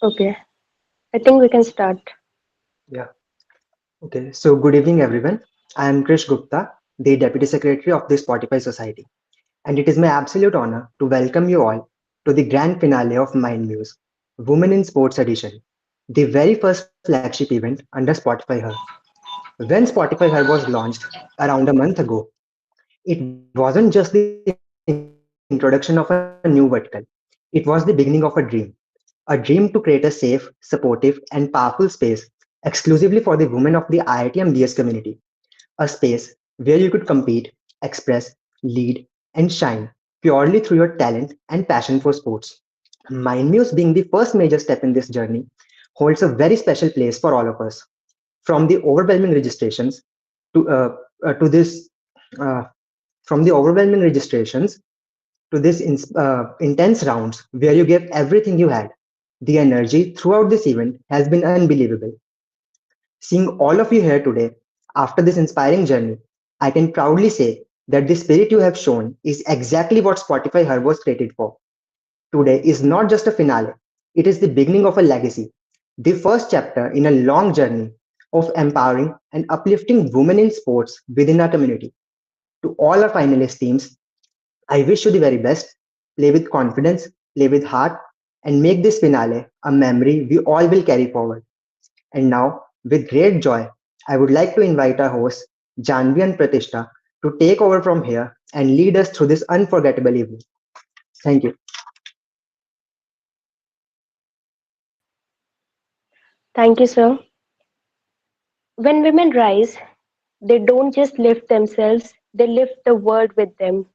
Okay, I think we can start. Yeah. Okay. So good evening, everyone. I am Krish Gupta, the Deputy Secretary of the Sportify Society, and it is my absolute honor to welcome you all to the grand finale of Mind Muse, Women in Sports Edition, the very first flagship event under Spotify Her. When Spotify Her was launched around a month ago, it wasn't just the introduction of a new vertical. It was the beginning of a dream to create a safe, supportive, and powerful space exclusively for the women of the IITM BS community, a space where you could compete, express, lead, and shine purely through your talent and passion for sports. MindMuse, being the first major step in this journey, holds a very special place for all of us. From the overwhelming registrations to this, uh, from the overwhelming registrations to this intense rounds where you gave everything you had. The energy throughout this event has been unbelievable. Seeing all of you here today, after this inspiring journey, I can proudly say that the spirit you have shown is exactly what Spotify Her was created for. Today is not just a finale, it is the beginning of a legacy, the first chapter in a long journey of empowering and uplifting women in sports within our community. To all our finalist teams, I wish you the very best. Play with confidence, play with heart, and make this finale a memory we all will carry forward. And now, with great joy, I would like to invite our hosts, Janvi and Pratishtha, to take over from here and lead us through this unforgettable evening. Thank you. Thank you, sir. When women rise, they don't just lift themselves, they lift the world with them.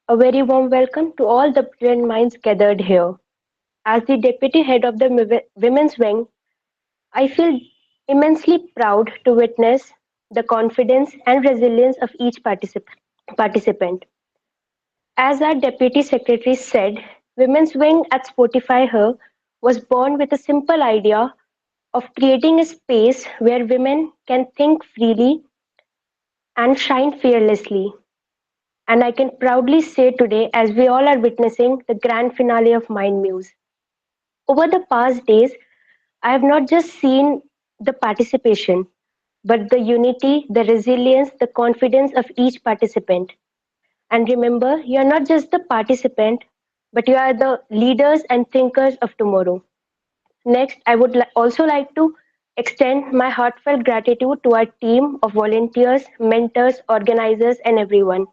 A very warm welcome to all the brilliant minds gathered here. As the deputy head of the women's wing, I feel immensely proud to witness the confidence and resilience of each participant. As our deputy secretary said, Women's Wing at Spotify Her was born with a simple idea of creating a space where women can think freely and shine fearlessly. And I can proudly say today, as we all are witnessing the grand finale of Mind Muse, over the past days, I have not just seen the participation, but the unity, the resilience, the confidence of each participant. And remember, you are not just the participant, but you are the leaders and thinkers of tomorrow. Next, I would also like to extend my heartfelt gratitude to our team of volunteers, mentors, organizers, and everyone.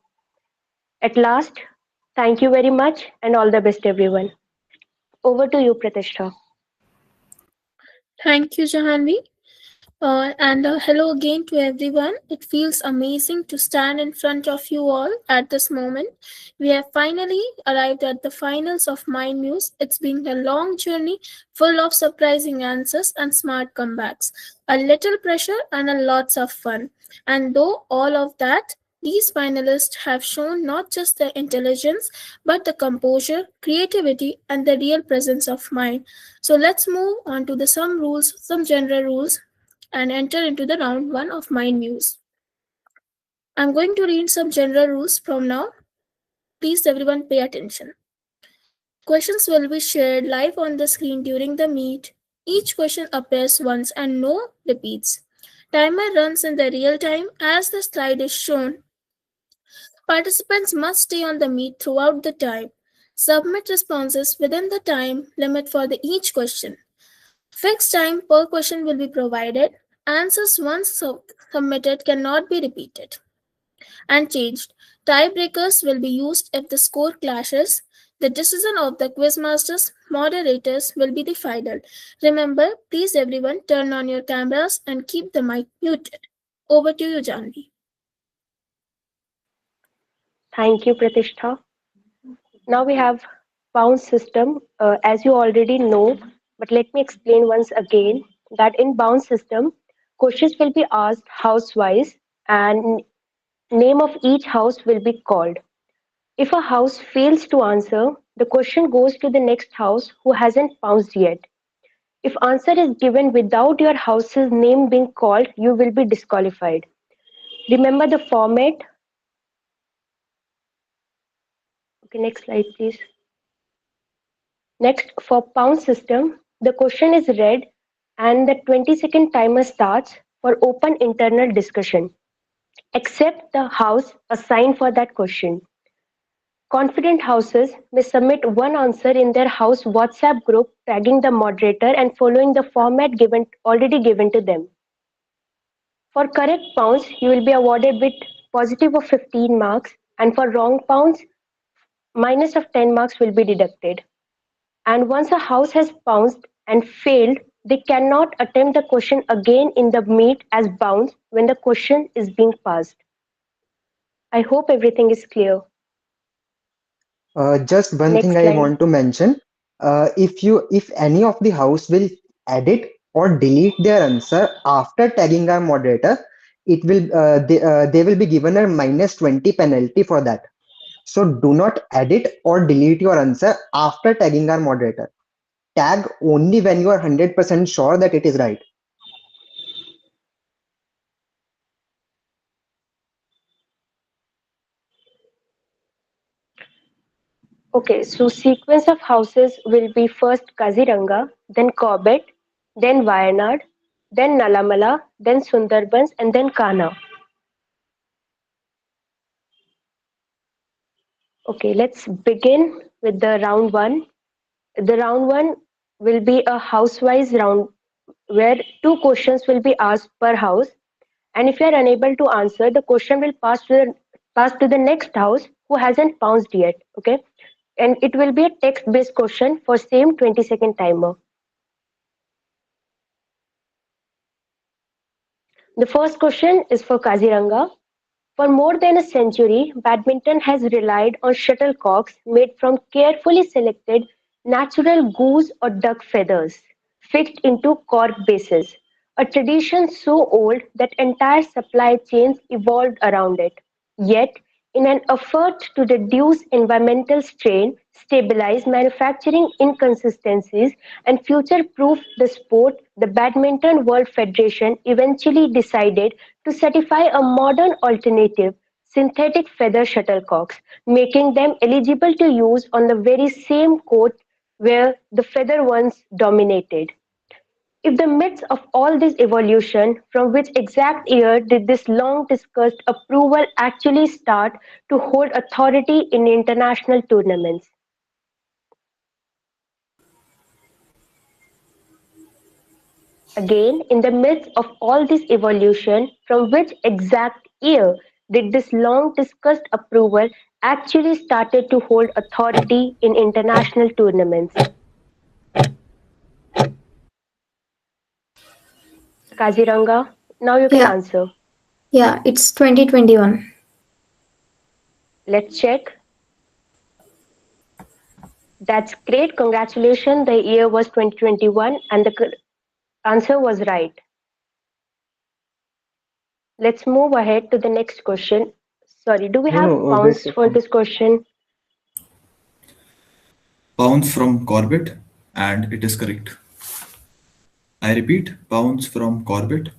At last, thank you very much and all the best, everyone. Over to you, Pratishtha. Thank you, Jahanvi. And hello again to everyone. It feels amazing to stand in front of you all at this moment. We have finally arrived at the finals of Mind Muse. It's been a long journey full of surprising answers and smart comebacks, a little pressure and a lots of fun. And though all of that, these finalists have shown not just their intelligence, but the composure, creativity, and the real presence of mind. So let's move on to the some rules, some general rules and enter into the round one of Mind Muse. I'm going to read some general rules from now. Please, everyone, pay attention. Questions will be shared live on the screen during the meet. Each question appears once and no repeats. Timer runs in the real time as the slide is shown. Participants must stay on the meet throughout the time. Submit responses within the time limit for each question. Fixed time per question will be provided. Answers once submitted cannot be repeated and changed. Tiebreakers will be used if the score clashes. The decision of the quizmasters moderators will be the final. Remember, please everyone turn on your cameras and keep the mic muted. Over to you, Janvi. Thank you, Pratishtha. Now we have bounce system, as you already know, but let me explain once again that in bounce system, questions will be asked house-wise and name of each house will be called. If a house fails to answer, the question goes to the next house who hasn't bounced yet. If answer is given without your house's name being called, you will be disqualified. Remember the format. Okay, next slide, please. Next, for pound system, the question is read and the 20-second timer starts for open internal discussion. Accept the house assigned for that question. Confident houses may submit one answer in their house WhatsApp group, tagging the moderator and following the format already given to them. For correct pounds, you will be awarded with positive of 15 marks, and for wrong pounds, minus of 10 marks will be deducted. And once a house has pounced and failed, they cannot attempt the question again in the meet as bounds when the question is being passed. I hope everything is clear. Just one thing Next I slide. want to mention. If any of the house will edit or delete their answer after tagging our moderator, they will be given a -20 penalty for that. So do not edit or delete your answer after tagging our moderator. Tag only when you are 100% sure that it is right. Okay, so sequence of houses will be first Kaziranga, then Corbett, then Wayanad, then Nalamala, then Sundarbans, and then Kanha. Okay, let's begin with the round one. The round one will be a house-wise round where two questions will be asked per house, and if you are unable to answer, the question will pass to the next house who hasn't pounced yet. Okay, and it will be a text-based question for same 20-second timer. The first question is for Kaziranga. For more than a century, badminton has relied on shuttlecocks made from carefully selected natural goose or duck feathers fixed into cork bases, a tradition so old that entire supply chains evolved around it. Yet, in an effort to reduce environmental strain, stabilize manufacturing inconsistencies, and future-proof the sport, the Badminton World Federation eventually decided to certify a modern alternative, synthetic feather shuttlecocks, making them eligible to use on the very same court where the feather ones dominated. If the midst of all this evolution, from which exact year did this long discussed approval actually start to hold authority in international tournaments? Again, in the midst of all this evolution, from which exact year did this long discussed approval actually started to hold authority in international tournaments? Kaziranga, now you can Yeah, answer. yeah, it's 2021. Let's check. That's great. Congratulations. The year was 2021 and the answer was right. Let's move ahead to the next question. Sorry, do we No, have no, wait. pounds for this question? Pounds from Corbett, and it is correct. I repeat, pounds from Corbett,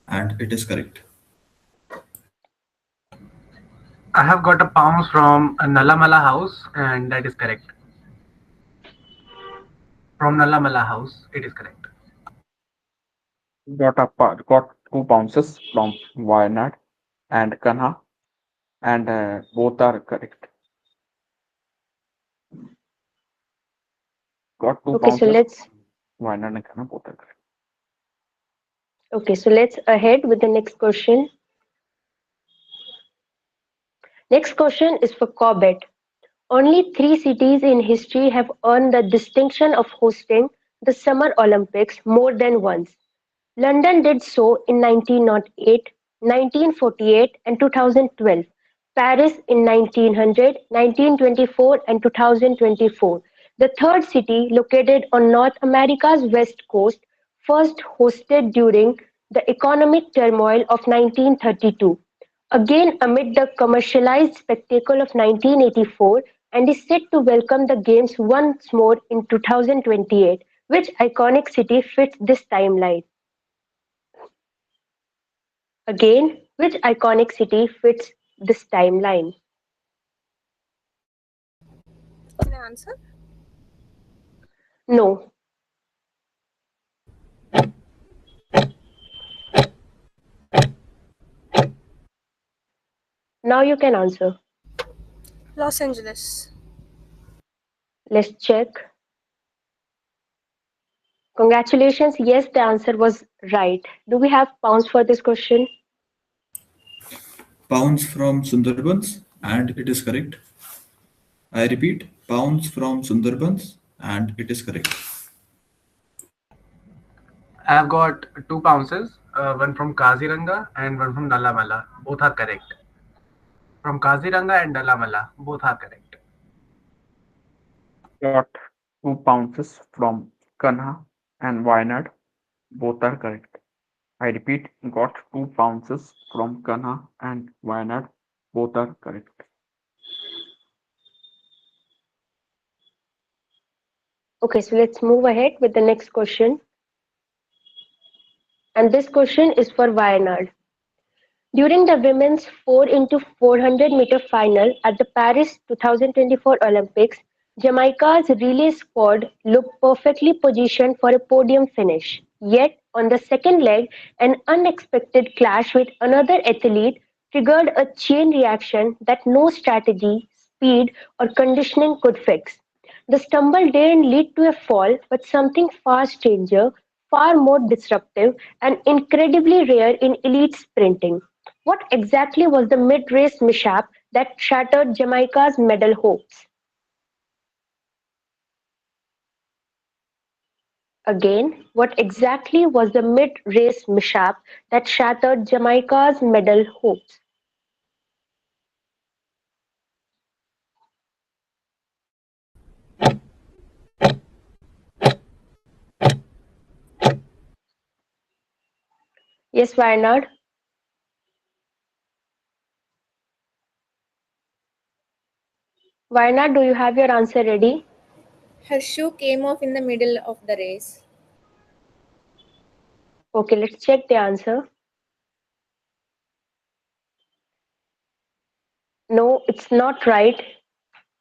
and it is correct. I have got a pounds from Nalamala house, and that is correct. From Nalamala house, it is correct. Got 2 bounces from Wayanad and Kanha, and both are correct. Got two Okay, so bounces. let's Wayanad and Kanha both are correct. okay, so let's ahead with the next question. Next question is for Corbett. Only three cities in history have earned the distinction of hosting the Summer Olympics more than once. London did so in 1908, 1948, and 2012, Paris in 1900, 1924, and 2024. The third city, located on North America's west coast, first hosted during the economic turmoil of 1932, again amid the commercialized spectacle of 1984, and is set to welcome the Games once more in 2028. Which iconic city fits this timeline? Again, which iconic city fits this timeline? Can I answer? No. Now you can answer. Los Angeles. Let's check. Congratulations. Yes, the answer was right. Do we have pounds for this question? Pounds from Sundarbans, and it is correct. I repeat, pounds from Sundarbans, and it is correct. I have got two bounces, one from Kaziranga and one from Nalamala. Both are correct. From Kaziranga and Nalamala, both are correct. Got 2 pounces from Kanha and Wayanad. Both are correct. I repeat, got 2 pounces from Kanha and Wayanad. Both are correct. Okay, so let's move ahead with the next question. And this question is for Wayanad. During the women's 4 into 400-meter final at the Paris 2024 Olympics, Jamaica's relay squad looked perfectly positioned for a podium finish. Yet, on the second leg, an unexpected clash with another athlete triggered a chain reaction that no strategy, speed, or conditioning could fix. The stumble didn't lead to a fall, but something far stranger, far more disruptive, and incredibly rare in elite sprinting. What exactly was the mid-race mishap that shattered Jamaica's medal hopes? Again, what exactly was the mid-race mishap that shattered Jamaica's medal hopes? Yes, Wayanad. Wayanad, do you have your answer ready? Her shoe came off in the middle of the race. Okay, let's check the answer. No, it's not right.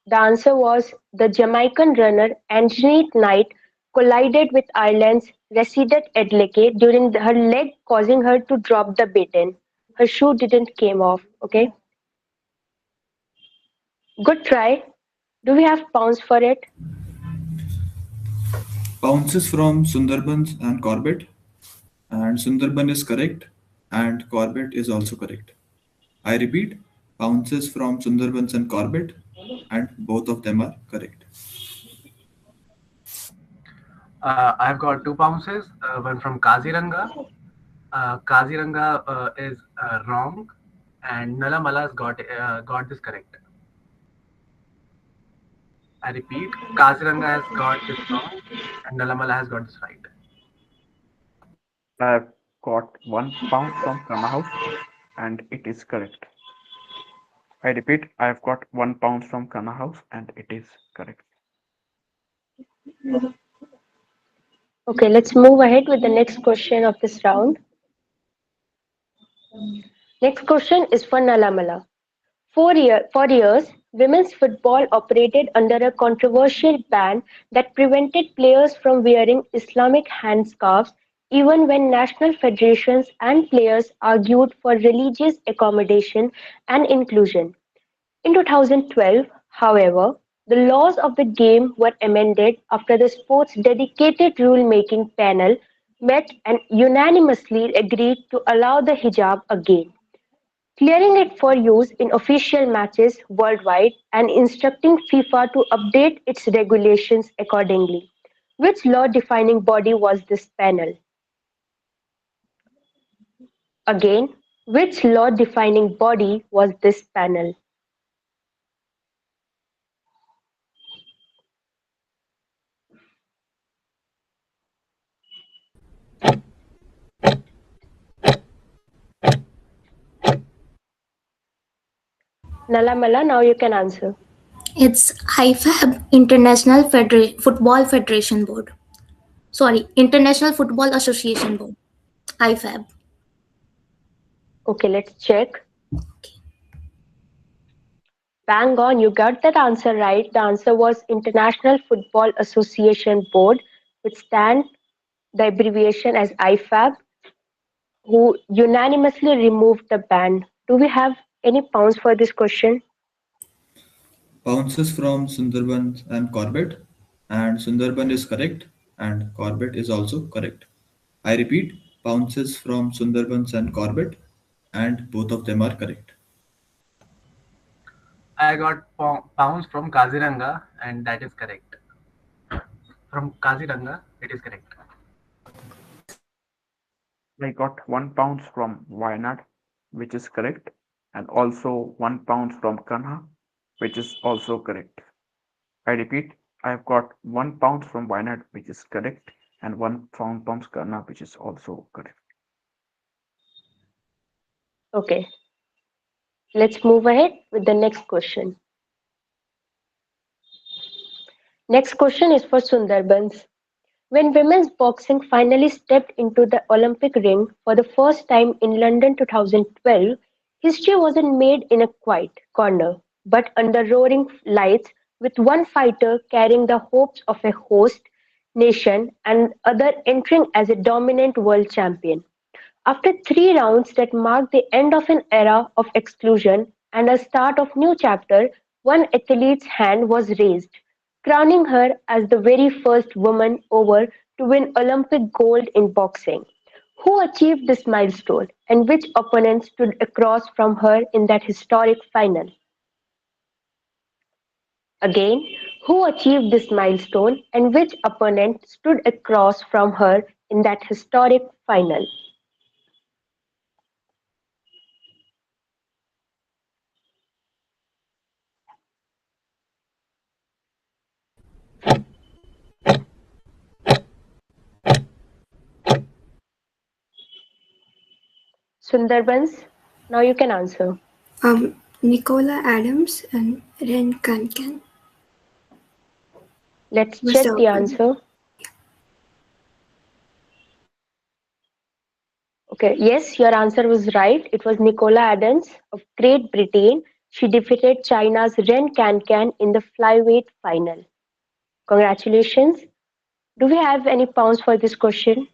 The answer was the Jamaican runner Anjanette Knight collided with Ireland's Reseda Edleke during her leg, causing her to drop the baton. Her shoe didn't came off. Okay, good try. Do we have pounds for it? Pounces from Sundarbans and Corbett, and Sundarban is correct, and Corbett is also correct. I repeat, pounces from Sundarbans and Corbett, and both of them are correct. I've got two bounces, one from Kaziranga. Kaziranga is wrong, and Nalamala's got this correct. I repeat, Kaziranga has got this wrong, and Nalamala has got this right. I've got 1 pound from Kana House and it is correct. I repeat, I've got 1 pound from Kana House and it is correct. Okay, let's move ahead with the next question of this round. Next question is for Nalamala. For years, women's football operated under a controversial ban that prevented players from wearing Islamic handscarves even when national federations and players argued for religious accommodation and inclusion. In 2012, however, the laws of the game were amended after the sport's dedicated rule-making panel met and unanimously agreed to allow the hijab again, clearing it for use in official matches worldwide and instructing FIFA to update its regulations accordingly. Which law-defining body was this panel? Again, which law-defining body was this panel? Nalamala, now you can answer. It's IFAB, Football Federation Board. Sorry, International Football Association Board. IFAB. Okay, let's check. Bang on, you got that answer right. The answer was International Football Association Board, which stand the abbreviation as IFAB, who unanimously removed the ban. Do we have any pounds for this question? Bounces from Sundarbans and Corbett, and Sundarban is correct, and Corbett is also correct. I repeat, bounces from Sundarbans and Corbett, and both of them are correct. I got pounds from Kaziranga, and that is correct. From Kaziranga, it is correct. I got 1 pound from Wayanad, which is correct, and also 1 pound from Kanha, which is also correct. I repeat, I've got 1 pound from Wayanad, which is correct, and 1 pound from Kanha, which is also correct. Okay, let's move ahead with the next question. Next question is for Sundarbans. When women's boxing finally stepped into the Olympic ring for the first time in London 2012, history wasn't made in a quiet corner, but under roaring lights, with one fighter carrying the hopes of a host nation and other entering as a dominant world champion. After 3 rounds that marked the end of an era of exclusion and a start of new chapter, one athlete's hand was raised, crowning her as the very first woman over to win Olympic gold in boxing. Who achieved this milestone and which opponent stood across from her in that historic final? Again, who achieved this milestone and which opponent stood across from her in that historic final? Sundarbans, now you can answer. Nicola Adams and Ren Kankan Let's was check the the opponent. answer. Okay, yes, your answer was right. It was Nicola Adams of Great Britain. She defeated China's Ren Cancan in the flyweight final. Congratulations. Do we have any pounds for this question?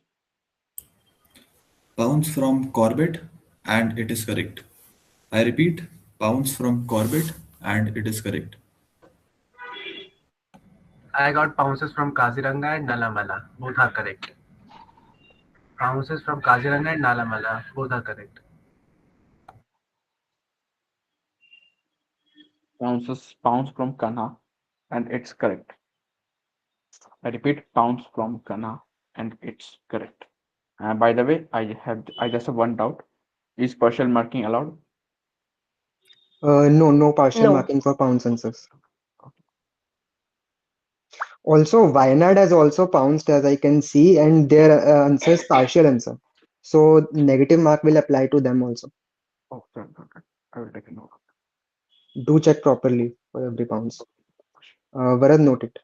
Pounds from Corbett, and it is correct. I repeat, pounds from Corbett, and it is correct. I got bounces from Kaziranga and Nalamala. Both are correct. Bounces from Kaziranga and Nalamala. Both are correct. Pounds from Kanha, and it's correct. I repeat, pounds from Kanha, and it's correct. By the way, I just have one doubt. Is partial marking allowed? No, no partial No. marking for pounds answers. Also, Wayanad has also pounced as I can see, and their answer is partial answer. So negative mark will apply to them also. Oh, sorry, okay. I will take a note. Do check properly for every pounds. Varad, note it.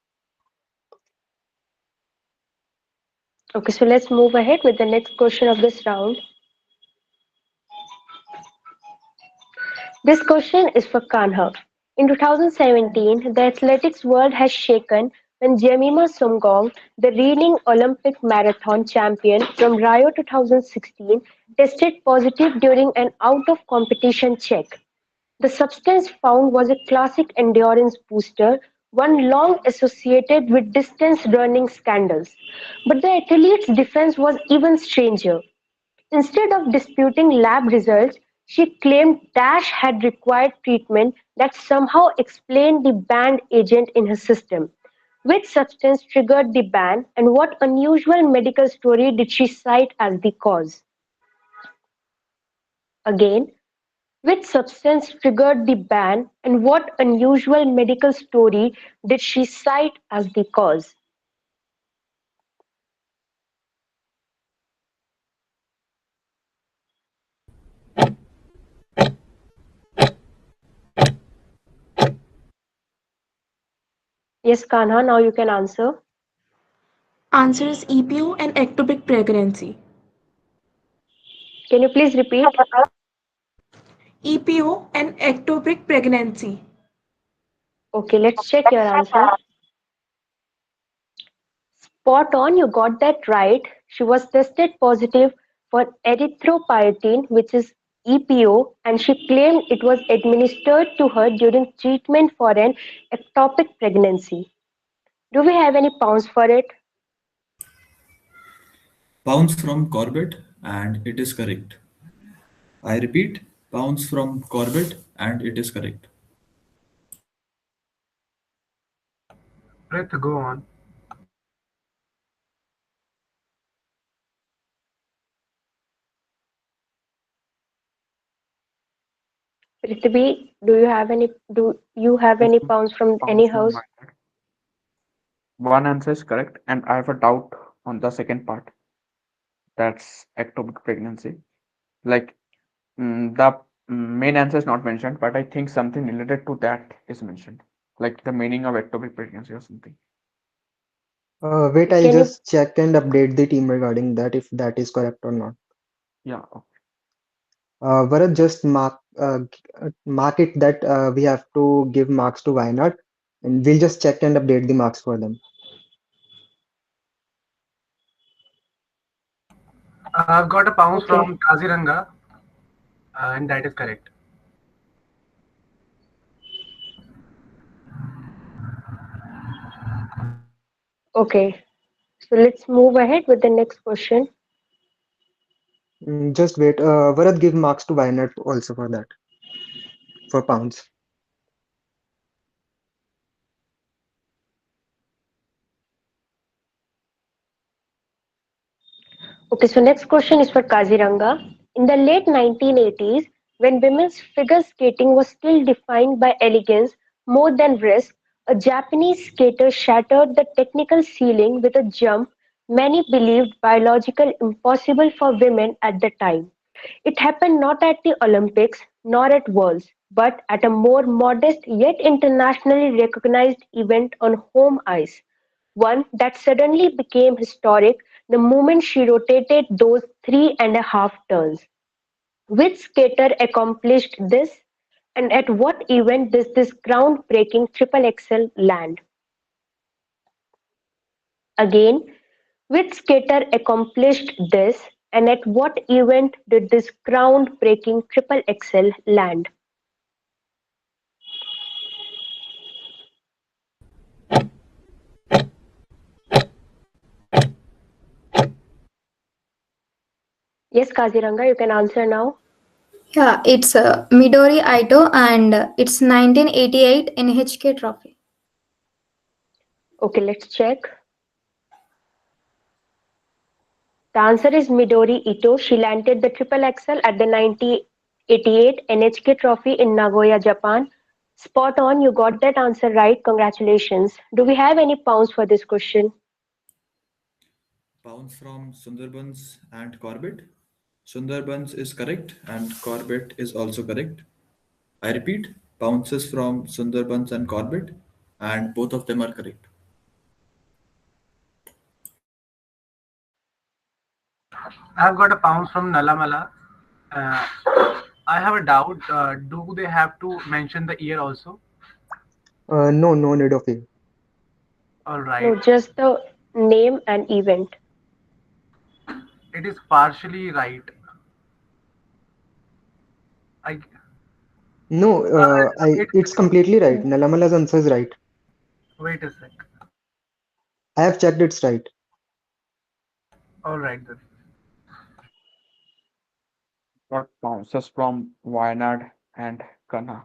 Okay, so let's move ahead with the next question of this round. This question is for Kanha. In 2017, the athletics world has shaken when Jemima Sumgong, the reigning Olympic marathon champion from Rio 2016, tested positive during an out-of-competition check. The substance found was a classic endurance booster, one long associated with distance running scandals. But the athlete's defense was even stranger. Instead of disputing lab results, she claimed Dash had required treatment that somehow explained the banned agent in her system. Which substance triggered the ban, and what unusual medical story did she cite as the cause? Again, which substance triggered the ban, and what unusual medical story did she cite as the cause? Yes, Kanha, now you can answer. Answer is EPO and ectopic pregnancy. Can you please repeat? EPO and ectopic pregnancy. Okay, let's check your answer. Spot on, you got that right. She was tested positive for erythropoietin, which is EPO, and she claimed it was administered to her during treatment for an ectopic pregnancy. Do we have any pounds for it? Pounds from Corbett, and it is correct. I repeat, pounds from Corbett, and it is correct. Prith, go on. Prithvi, do you have any Two pounds from any pounds from house? Wynad. One answer is correct, and I have a doubt on the second part. That's ectopic pregnancy. Like the main answer is not mentioned, but I think something related to that is mentioned, like the meaning of ectopic pregnancy or something. Wait, I'll Can you just check and update the team regarding that if that is correct or not. Yeah. Okay. Bharat, just mark it that we have to give marks to Wayanad, and we'll just check and update the marks for them. I've got a pounce okay? from Kaziranga, and that is correct. Okay, so let's move ahead with the next question. Just wait. Bharat, give marks to Wayanad also for that, for pounds. Okay, so next question is for Kaziranga. In the late 1980s, when women's figure skating was still defined by elegance more than risk, a Japanese skater shattered the technical ceiling with a jump many believed biological impossible for women at the time. It happened not at the Olympics nor at Worlds, but at a more modest yet internationally recognized event on home ice, one that suddenly became historic the moment she rotated those 3.5 turns. Which skater accomplished this, and at what event does this groundbreaking triple XL land? Again, which skater accomplished this, and at what event did this groundbreaking triple XL land? Yes, Kaziranga, you can answer now. Yeah, it's Midori Ito and it's 1988 NHK Trophy. Okay, let's check. The answer is Midori Ito. She landed the triple XL at the 1988 NHK Trophy in Nagoya, Japan. Spot on, you got that answer right. Congratulations. Do we have any pounds for this question? Pounds from Sundarbans and Corbett. Sundarbans is correct, and Corbett is also correct. I repeat, pounces from Sundarbans and Corbett, and both of them are correct. I've got a pounce from Nalamala. Uh, I have a doubt. Do they have to mention the year also? No, no need of it. All right. No, just the name and event. It is partially right. I No, wait a it's second. completely right. Nalamala's answer is right. Wait a sec. I have checked it's right. All right then. Got bounces from Wynad and Kanha,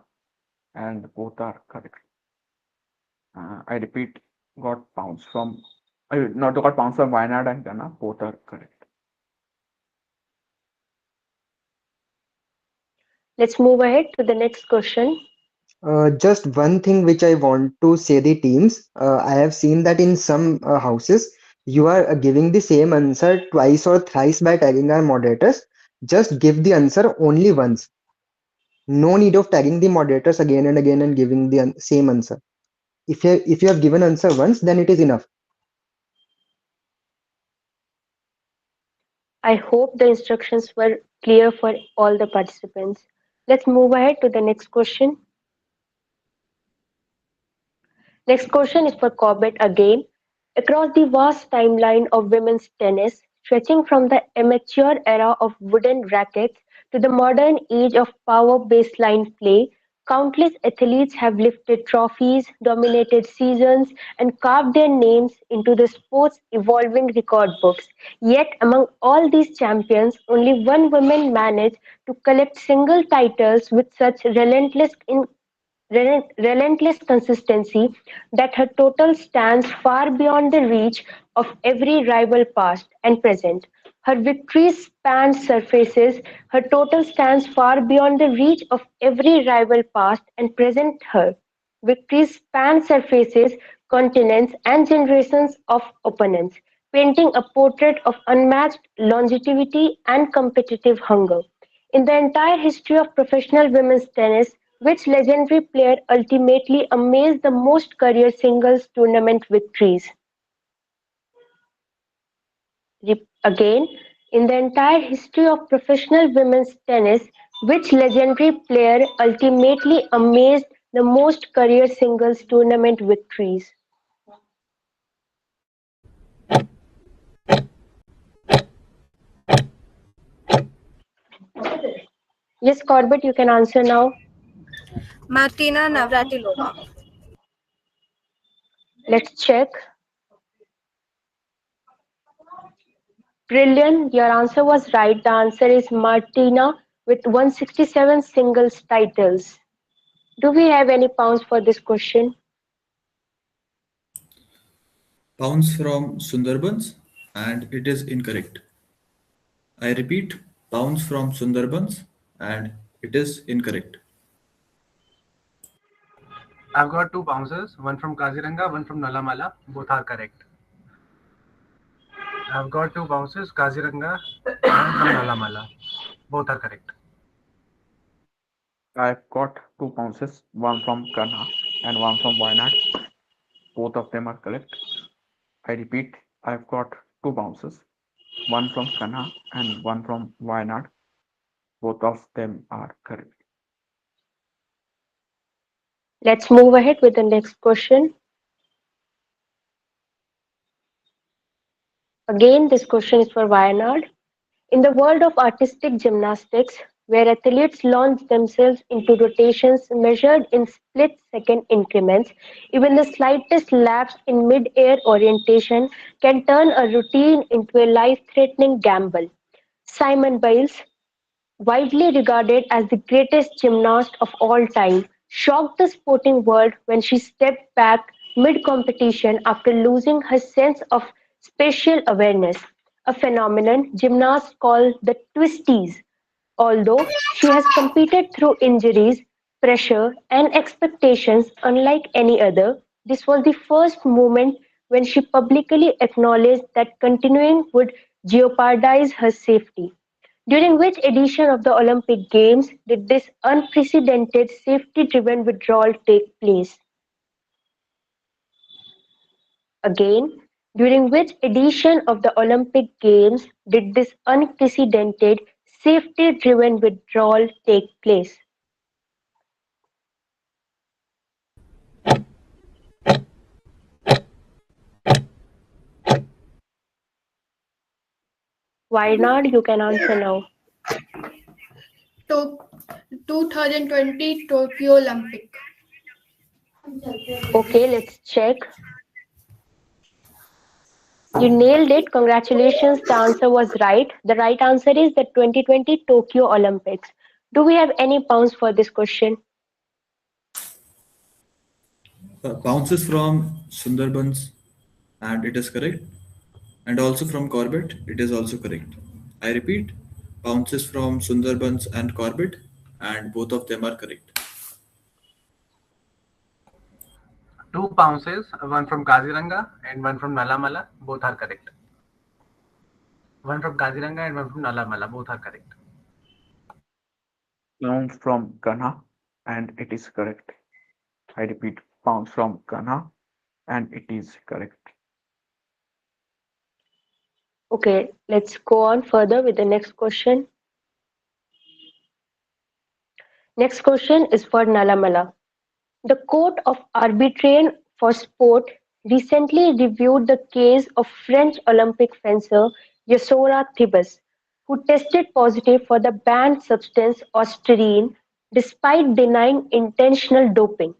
and both are correct. I repeat, got pounds from not got pounds from Wynad and Kanha, both are correct. Let's move ahead to the next question. Just one thing which I want to say the teams. I have seen that in some houses, you are giving the same answer twice or thrice by tagging our moderators. Just give the answer only once. No need of tagging the moderators again and again and giving the same answer. If you have given answer once, then it is enough. I hope the instructions were clear for all the participants. Let's move ahead to the next question. Next question is for Corbett again. Across the vast timeline of women's tennis, stretching from the amateur era of wooden rackets to the modern age of power baseline play, countless athletes have lifted trophies, dominated seasons, and carved their names into the sport's evolving record books. Yet, among all these champions, only one woman managed to collect single titles with such relentless consistency that her total stands far beyond the reach of every rival past and present. Her victories span surfaces, her total stands far beyond the reach of every rival past and present. Her victories span surfaces, continents, and generations of opponents, painting a portrait of unmatched longevity and competitive hunger. In the entire history of professional women's tennis, which legendary player ultimately amazed the most career singles tournament victories? Again, in the entire history of professional women's tennis, which legendary player ultimately amazed the most career singles tournament victories? Yes, Corbett, you can answer now. Martina Navratilova. Let's check. Brilliant, your answer was right. The answer is Martina with 167 singles titles. Do we have any pounds for this question? Pounds from Sundarbans, and it is incorrect. I repeat, pounds from Sundarbans, and it is incorrect. I've got two bounces, one from Kaziranga, one from Nalamala. Both are correct. I've got two bounces, Kaziranga, one from Nalamala. Both are correct. I've got two bounces, one from Kanha and one from Wayanad. Both of them are correct. I repeat, I've got two bounces, one from Kanha and one from Wayanad. Both of them are correct. Let's move ahead with the next question. Again, this question is for Wayanad. In the world of artistic gymnastics, where athletes launch themselves into rotations measured in split-second increments, even the slightest lapse in mid-air orientation can turn a routine into a life-threatening gamble. Simone Biles, widely regarded as the greatest gymnast of all time, shocked the sporting world when she stepped back mid-competition after losing her sense of spatial awareness, a phenomenon gymnasts call the twisties. Although she has competed through injuries, pressure, and expectations unlike any other, this was the first moment when she publicly acknowledged that continuing would jeopardize her safety. During which edition of the Olympic Games did this unprecedented safety-driven withdrawal take place? Again, during which edition of the Olympic Games did this unprecedented safety-driven withdrawal take place? Wayanad, you can answer now. To 2020 Tokyo Olympic. Okay, let's check. You nailed it. Congratulations. The answer was right. The right answer is the 2020 Tokyo Olympics. Do we have any pounds for this question? Bounces from Sundarbans, and it is correct. And also from Corbett, it is also correct. I repeat, bounces from Sundarbans and Corbett, and both of them are correct. Two bounces, one from Kaziranga and one from Nalamala. Both are correct. One from Kaziranga and one from Nalamala. Both are correct. Pounds from Kanha, and it is correct. I repeat, pounds from Kanha, and it is correct. Okay, let's go on further with the next question. Next question is for Nalamala. The court of arbitrarian for Sport recently reviewed the case of French Olympic fencer Yasora Thibes, who tested positive for the banned substance ostarine despite denying intentional doping.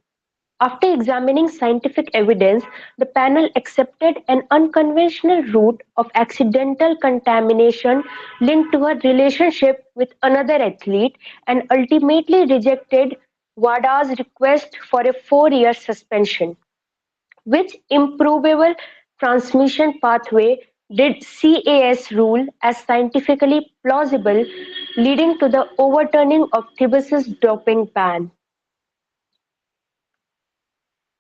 After examining scientific evidence, the panel accepted an unconventional route of accidental contamination linked to her relationship with another athlete and ultimately rejected WADA's request for a 4-year suspension. Which improvable transmission pathway did CAS rule as scientifically plausible, leading to the overturning of Thibes's doping ban?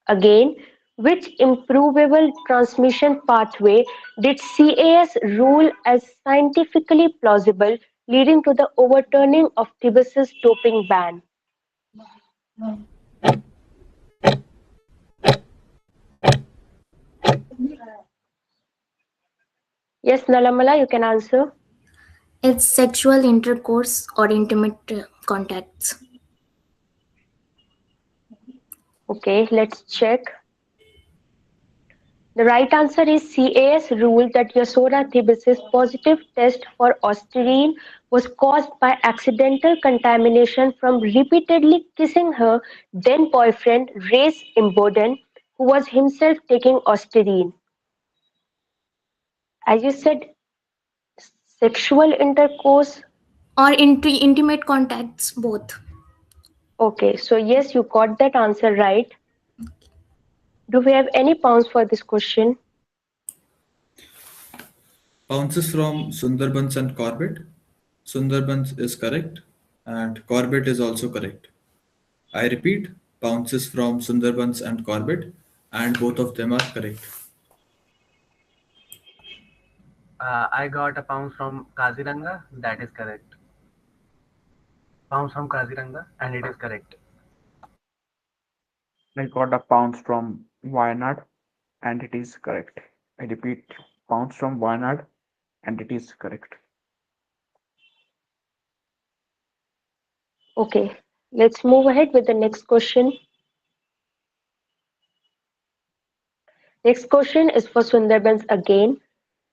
Again, which improvable transmission pathway did CAS rule as scientifically plausible, leading to the overturning of Thibes's doping ban? Yes, Nalamala, you can answer. It's sexual intercourse or intimate contacts. Okay, let's check. The right answer is CAS ruled that Yasora Thibes's positive test for ostarine was caused by accidental contamination from repeatedly kissing her then boyfriend Race Imboden, who was himself taking ostarine. As you said, sexual intercourse. Or intimate contacts, both. Okay, so yes, you got that answer right. Do we have any pounds for this question? Pounces from Sundarbans and Corbett. Sundarbans is correct and Corbett is also correct. I repeat, pounces from Sundarbans and Corbett, and both of them are correct. I got a pounce from Kaziranga. That is correct. Pounce from Kaziranga, and it is correct. I got a pounds from Wayanad and it is correct. I repeat, pounds from Wayanad and it is correct. Okay, let's move ahead with the next question. Next question is for Sundarbans again.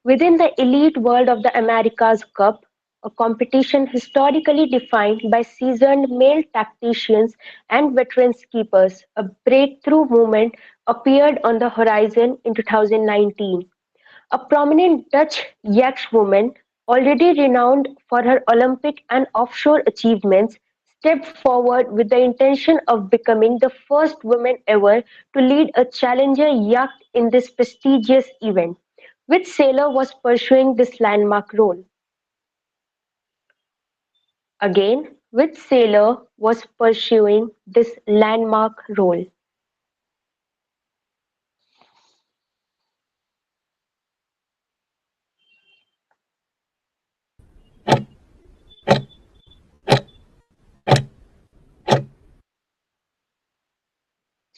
Within the elite world of the America's Cup, a competition historically defined by seasoned male tacticians and veteran skippers, a breakthrough movement appeared on the horizon in 2019. A prominent Dutch yachtswoman, already renowned for her Olympic and offshore achievements, stepped forward with the intention of becoming the first woman ever to lead a challenger yacht in this prestigious event. Which sailor was pursuing this landmark role? Again, which sailor was pursuing this landmark role?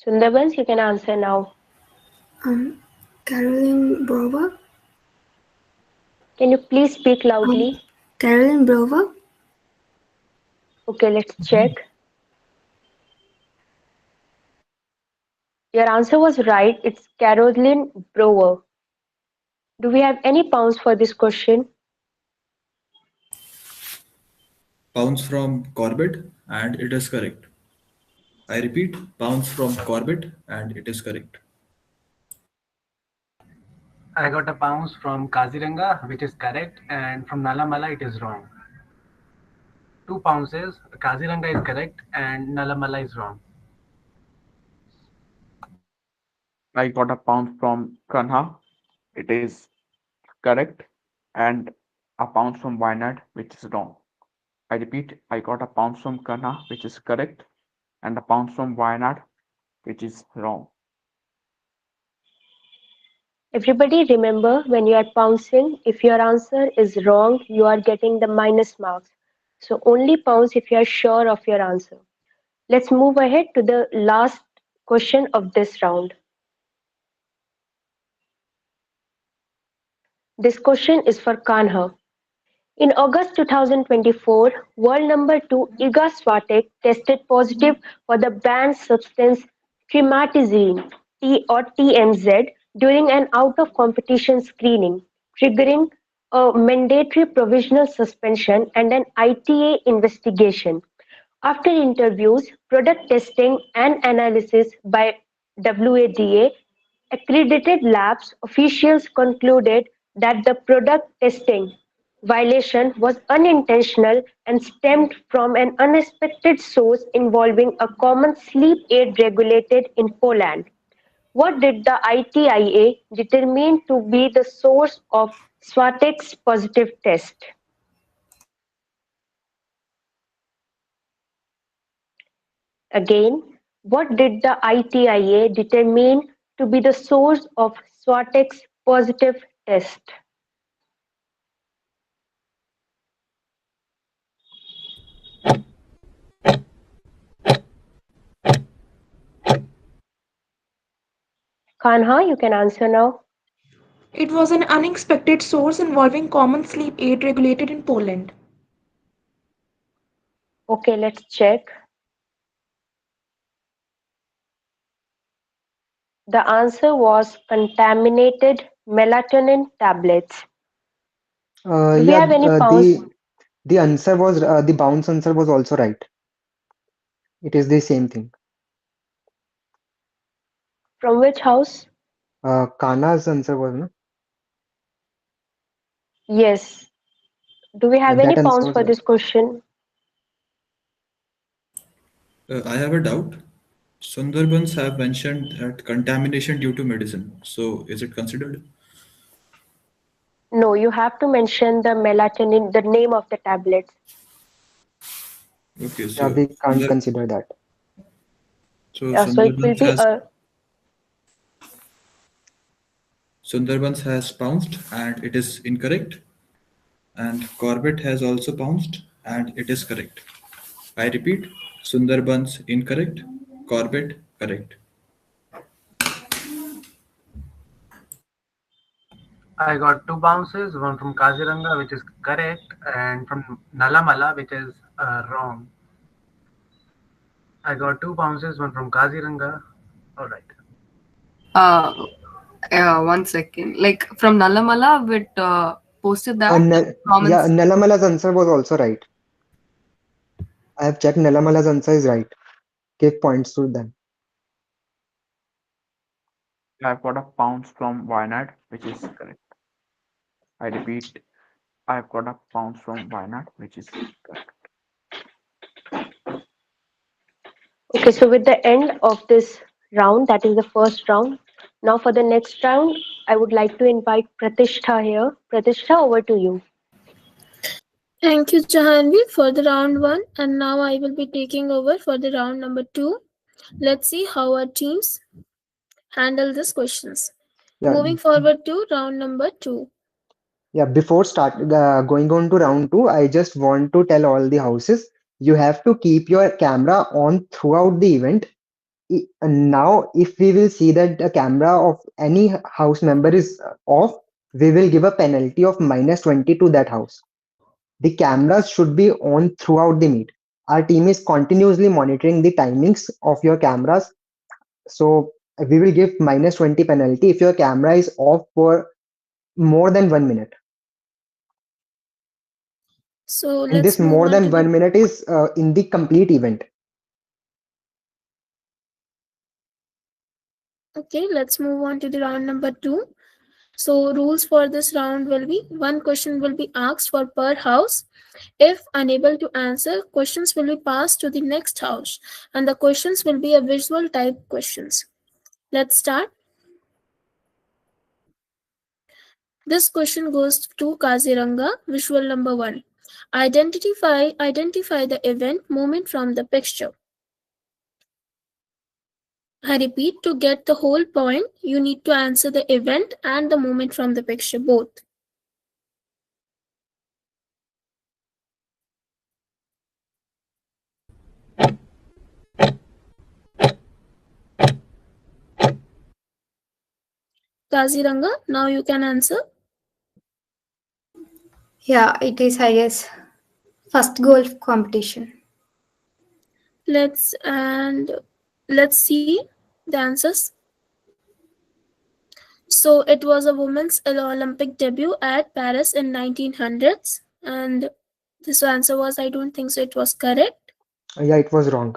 Sundarbans, you can answer now. Caroline Brower. Can you please speak loudly? Caroline Brower. Okay, let's check. Your answer was right. It's Caroline Brower. Do we have any pounds for this question? Pounds from Corbett, and it is correct. I repeat, pounds from Corbett, and it is correct. I got a pounce from Kaziranga, which is correct, and from Nalamala, it is wrong. 2 pounces. Kaziranga is correct, and Nalamala is wrong. I got a pound from Kanha, it is correct, and a pound from Wayanad, which is wrong. I repeat, I got a pound from Kanha, which is correct, and a pound from Wayanad, which is wrong. Everybody remember, when you are pouncing, if your answer is wrong, you are getting the minus marks. So only pounce if you are sure of your answer. Let's move ahead to the last question of this round. This question is for Kanha. In August 2024, world number 2 Iga Swiatek tested positive for the banned substance trimetazine. or TMZ during an out-of-competition screening, triggering a mandatory provisional suspension and an ITA investigation. After interviews, product testing and analysis by WADA accredited labs officials concluded that the product testing violation was unintentional and stemmed from an unexpected source involving a common sleep aid regulated in Poland. What did the ITIA determine to be the source of Swatek's positive test? Again, what did the ITIA determine to be the source of Swatek's positive test? Kanha, you can answer now. It was an unexpected source involving common sleep aid regulated in Poland. Okay, let's check. The answer was contaminated melatonin tablets. Do we Yeah, have any pounds the answer was the bounce answer was also right. It is the same thing. from which house? Kana's answer was no. Yes. Do we have any That answer pounds was for right. this question? I have a doubt. Sundarbans have mentioned that contamination due to medicine. So is it considered? No, you have to mention the melatonin, the name of the tablets. Okay, Yeah, we can't consider that. So it will be a Sundarbans has pounced and it is incorrect. And Corbett has also pounced and it is correct. I repeat, Sundarbans incorrect, Corbett correct. I got two bounces, one from Kaziranga, which is correct, and from Nalamala, which is wrong. I got two bounces, one from Kaziranga. All right. Uh, 1 second. Like from Nalamala, we posted that Yeah, comments. Nalamala's answer was also right. I have checked. Nalamala's answer is right. Give points to them. I've got a pounce from Wynad, which is correct. I repeat, I've got a pounce from Wynad, which is correct. okay. So with the end of this round, that is the first round. Now for the next round, I would like to invite Pratishtha here. Pratishtha, over to you. Thank you, Jahanvi, for the round one. And now I will be taking over for the round number two. Let's see how our teams handle these questions. Yeah, Moving forward to round number two. yeah. Before start going on to round two, I just want to tell all the houses you have to keep your camera on throughout the event. Now, if we will see that the camera of any house member is off, we will give a penalty of -20 to that house. The cameras should be on throughout the meet. Our team is continuously monitoring the timings of your cameras. So we will give -20 penalty if your camera is off for more than 1 minute. So And this let's move more on than to the 1 minute is in the complete event. okay, let's move on to the round number two. So rules for this round will be one question will be asked for per house. If unable to answer, questions will be passed to the next house and the questions will be a visual type questions. Let's start. This question goes to Kaziranga, visual number 1. Identify the event moment from the picture. I repeat, to get the whole point, you need to answer the event and the moment from the picture both. Kaziranga, now you can answer. Yeah, it is, I guess, first golf competition. Let's see the answers. So it was a women's Olympic debut at Paris in 1900s, and this answer was, I don't think so. It was correct. Yeah, it was wrong.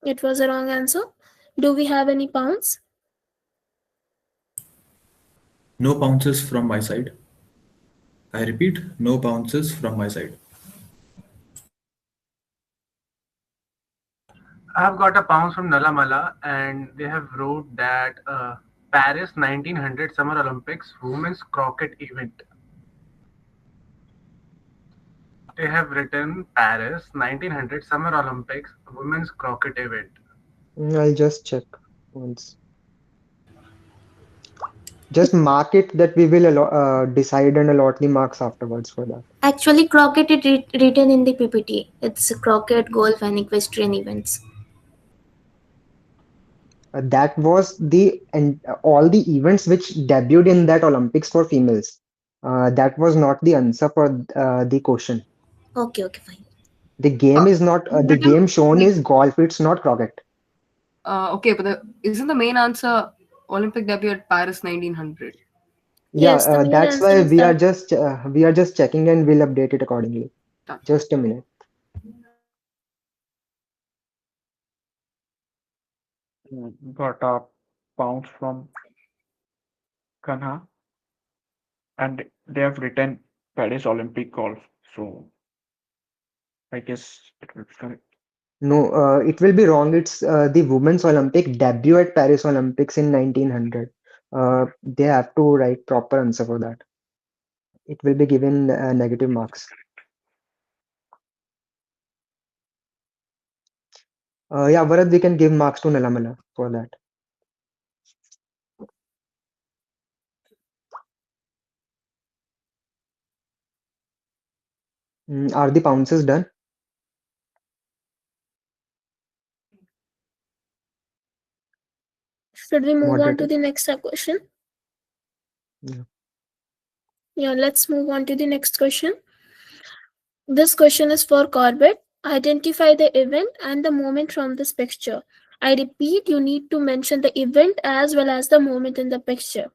It was a wrong answer. Do we have any pounds? No bounces from my side. I repeat, no bounces from my side. I've got a pounds from Nalamala, and they have wrote that Paris 1900 Summer Olympics Women's Croquet Event. They have written Paris 1900 Summer Olympics Women's Croquet Event. I'll just check once. Just mark it that we will decide and allot the marks afterwards for that. Actually, croquet is written in the PPT. It's croquet, golf, and equestrian events. That was the and all the events which debuted in that Olympics for females. That was not the answer for the question. Okay, fine. The game is not the game shown is golf. It's not croquet. Okay, but isn't the main answer Olympic debut at Paris 1900? Yeah, Yes, the main that's answer why is that. we are just checking and we'll update it accordingly. Done. Just a minute. Got a pounds from Kanha, and they have written Paris Olympic golf. So I guess it will be correct. No, it will be wrong. It's the Women's Olympic debut at Paris Olympics in 1900. They have to write proper answer for that. It will be given negative marks. Yeah, Bharat, we can give marks to Nalamala for that. Are the pounces done? Should we move on to Moderator. the next question? Yeah. Yeah, let's move on to the next question. This question is for Corbett. Identify the event and the moment from this picture. I repeat, you need to mention the event as well as the moment in the picture.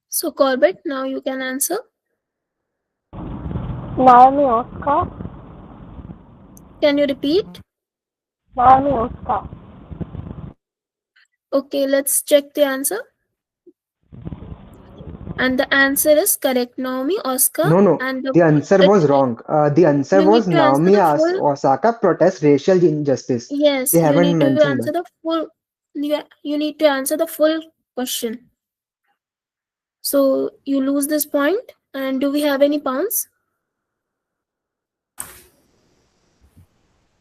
So Corbett, now you can answer. Naomi Oscar. Can you repeat? Naomi Oscar. Okay, let's check the answer. And the answer is correct. Naomi Oscar. No. And The answer was wrong. The answer you was need to answer Naomi the full. Osaka protests racial injustice. Yes, They you haven't need to mentioned answer that. the full. You need to answer the full question. So you lose this point. And do we have any pounds?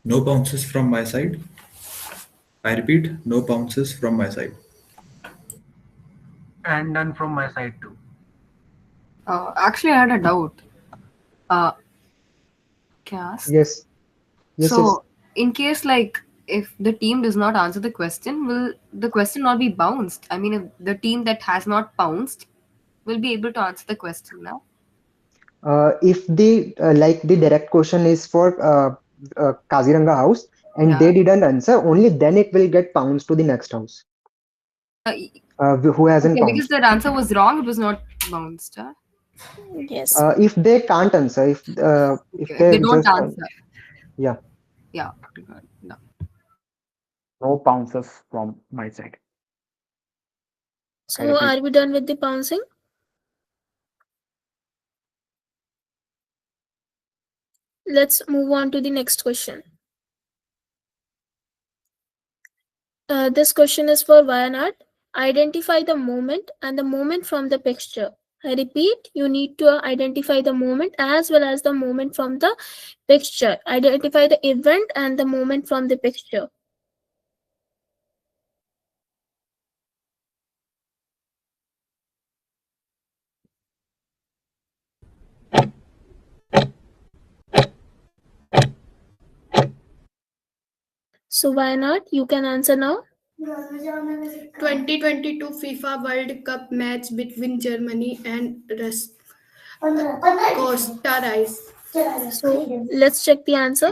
No bounces from my side. I repeat, no bounces from my side. And none from my side too. Actually, I had a doubt. Can I ask? Yes. So, in case like if the team does not answer the question, will the question not be bounced? I mean, if the team that has not bounced will be able to answer the question now. If the the direct question is for Kaziranga house and Yeah. they didn't answer, only then it will get pounced to the next house. Who hasn't Okay, because pounced. that answer was wrong, it was not bounced. Huh? Yes. If they can't answer, if They don't just answer. yeah. Yeah. No. No bounces from my side. So are we done with the pouncing? Let's move on to the next question. This question is for Wayanad. Identify the moment and the moment from the picture. I repeat, you need to identify the moment as well as the moment from the picture. Identify the event and the moment from the picture. So Wayanad, you can answer now. 2022 FIFA World Cup match between Germany and Costa rice. So let's check the answer.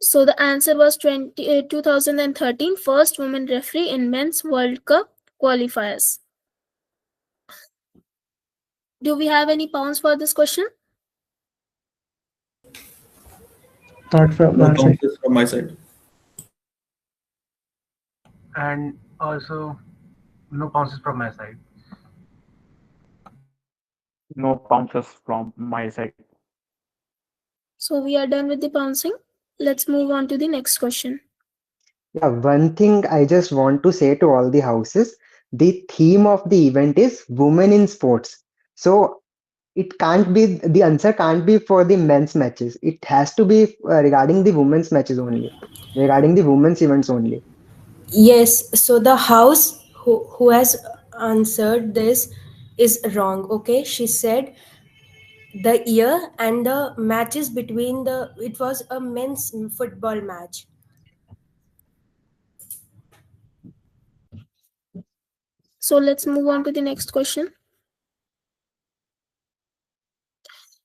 So the answer was 2013 first woman referee in men's World Cup qualifiers. Do we have any pounds for this question? Not from No our side. bounces from my side. And also no bounces from my side. No bounces from my side. So we are done with the pouncing. Let's move on to the next question. Yeah, one thing I just want to say to all the houses, the theme of the event is women in sports. So it can't be, the answer can't be for the men's matches. It has to be regarding the women's matches only, regarding the women's events only. Yes, so the house who has answered this is wrong. Okay, she said the year and the matches between the it was a men's football match. So let's move on to the next question.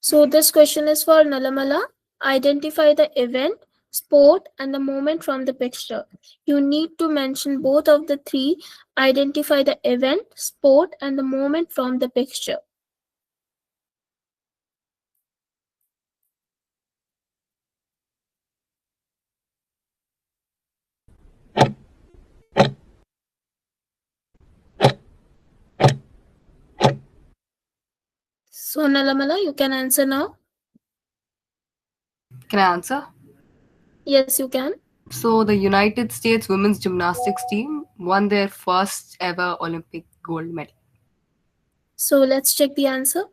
So this question is for Nalamala. Identify the event, sport, and the moment from the picture. You need to mention both of the three. Identify the event, sport, and the moment from the picture. So Nalamala, you can answer now. Can I answer? Yes, you can. So the United States women's gymnastics team won their first ever Olympic gold medal. So let's check the answer.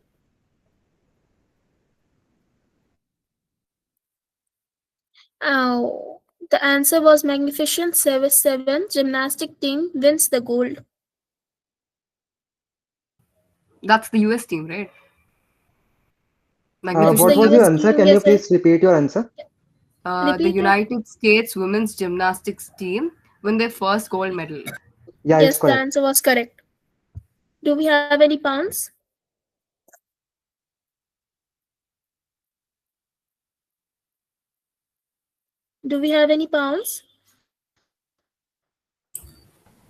Oh, the answer was Magnificent 7 gymnastic team wins the gold. That's the US team, right? It's What the Magnificent was your US Seven. answer? team. Can you Yes, please repeat your answer? The repeat it. United States women's gymnastics team won their first gold medal. Yeah, it's Yes, the correct. answer was correct. Do we have any pounds? Do we have any pounds?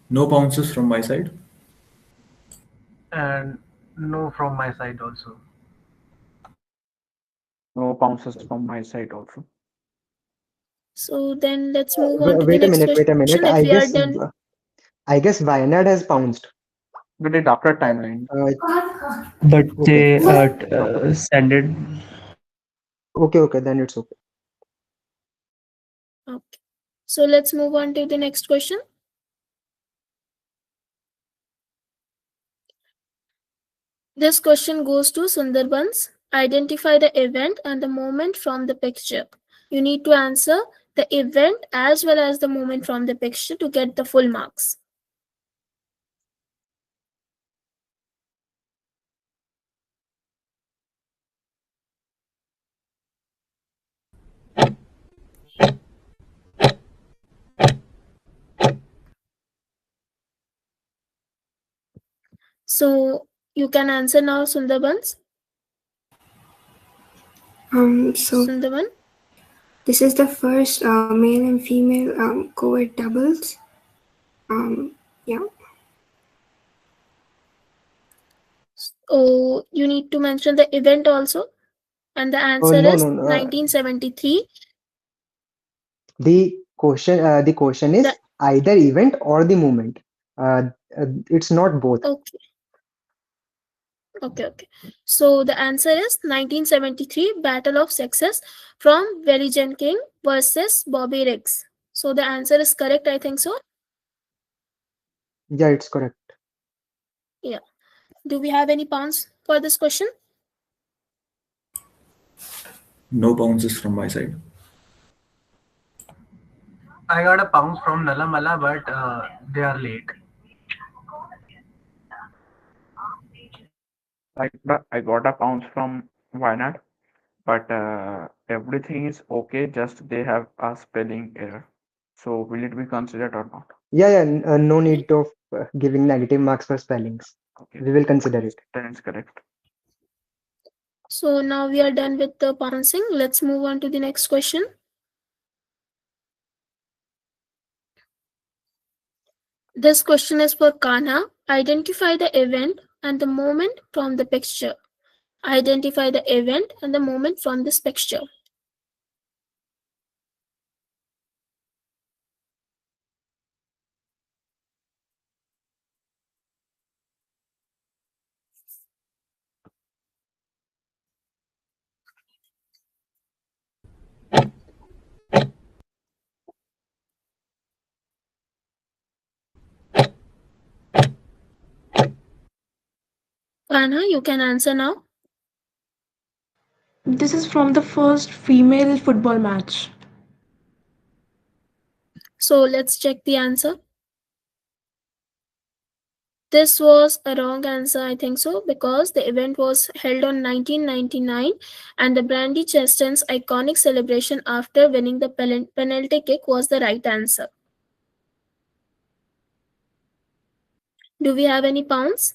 No bounces from my side. And no from my side also. No bounces from my side also. So then let's move on to the Wait a next minute, wait a question. If minute. we are done, I guess Wayanad has bounced. We did after timeline. But Okay, they send it. okay, then it's okay. okay. So let's move on to the next question. This question goes to Sundarbans. Identify the event and the moment from the picture. You need to answer the event as well as the moment from the picture to get the full marks. So you can answer now, Sundarbans. So Sundarban. this is the first male and female co-ed doubles. Yeah. Oh, you need to mention the event also, and the answer No, is no, no. 1973. The question is The either event or the moment. It's not both. okay. Okay. So the answer is 1973 Battle of Sexes from Veligen King versus Bobby Riggs. So the answer is correct, I think so. Yeah, it's correct. Yeah. Do we have any pounds for this question? No bounces from my side. I got a pounce from Nalamala, but they are late. I got a bounce from Wynad, but everything is okay. Just they have a spelling error. So will it be considered or not? Yeah, no need of giving negative marks for spellings. Okay, We will consider it. then it's correct. So now we are done with the pouncing. Let's move on to the next question. This question is for Kana. Identify the event and the moment from the picture. Identify the event and the moment from this picture. Kana, you can answer now. This is from the first female football match. So let's check the answer. This was a wrong answer, I think so, because the event was held on 1999 and the Brandy Cheston's iconic celebration after winning the penalty kick was the right answer. Do we have any pounds?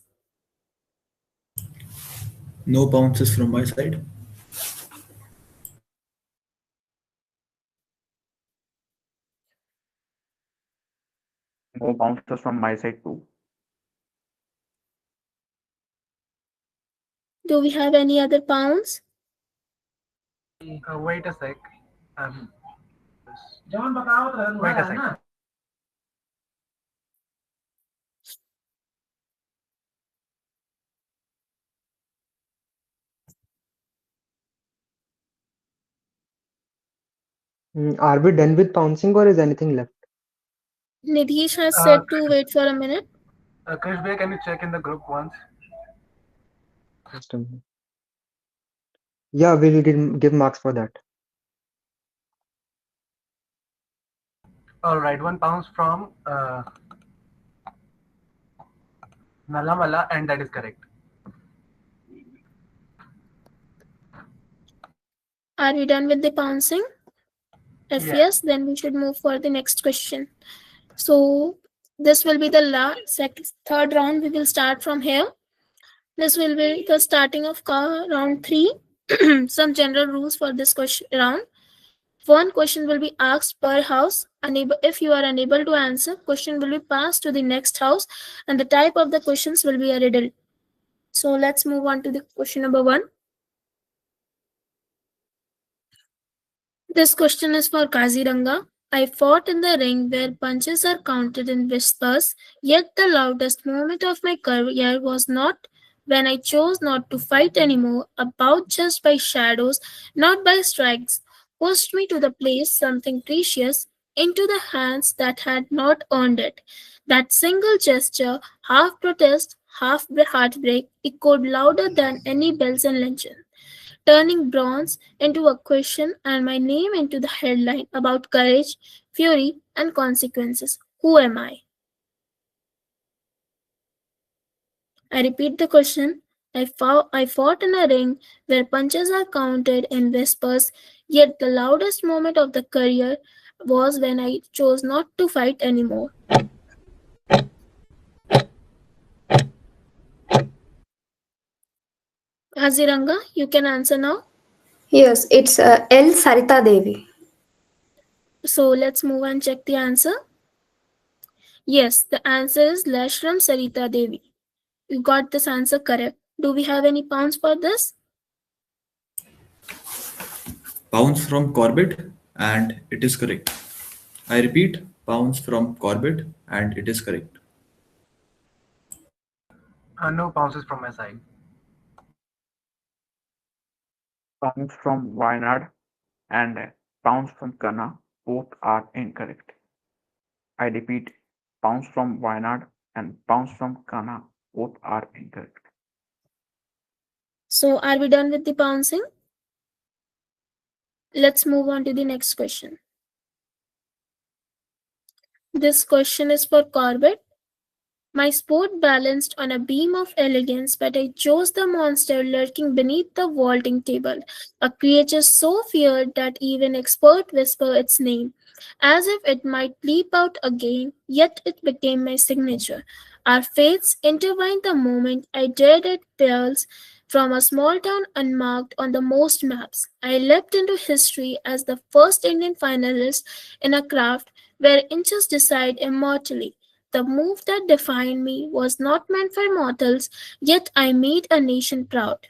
No bounces from my side. No bounces from my side too. Do we have any other pounds? Wait a sec. Wait a sec. Are we done with pouncing or is anything left? Nidhish has said to wait for a minute. Krish Bhai, can you check in the group once? Just a minute. Yeah, we will give marks for that. All right, 1 pounds from Nalamala, and that is correct. Are we done with the pouncing? If yes, then we should move for the next question. So this will be the third round. We will start from here. This will be the starting of round 3. Some general rules for this question round. One question will be asked per house. If you are unable to answer, question will be passed to the next house, and the type of the questions will be a riddle. So let's move on to the question number 1. This question is for Kaziranga. I fought in the ring where punches are counted in whispers, yet the loudest moment of my career was not when I chose not to fight anymore, about just by shadows, not by strikes, pushed me to the place something precious into the hands that had not earned it. That single gesture, half protest, half heartbreak, echoed louder than any bells and legend, turning bronze into a question and my name into the headline about courage, fury, and consequences. Who am I? I repeat the question. I fought in a ring where punches are counted in whispers, yet the loudest moment of the career was when I chose not to fight anymore. Haziranga, you can answer now. Yes, it's L. Sarita Devi. So let's move and check the answer. Yes, the answer is Lashram Sarita Devi. You got this answer correct. Do we have any pounds for this? Pounds from Corbett, and it is correct. I repeat, pounds from Corbett, and it is correct. No bounces from my side. Pounds from Wayanad and pounds from Kanha both are incorrect. I repeat, pounds from Wayanad and pounds from Kanha both are incorrect. So are we done with the pouncing? Let's move on to the next question. This question is for Corbett. My sport balanced on a beam of elegance, but I chose the monster lurking beneath the vaulting table, a creature so feared that even experts whisper its name. as if it might leap out again, yet it became my signature. Our fates intertwined the moment I dared it pearls from a small town unmarked on the most maps. I leapt into history as the first Indian finalist in a craft where inches decide immortally. The move that defined me was not meant for mortals, yet I made a nation proud.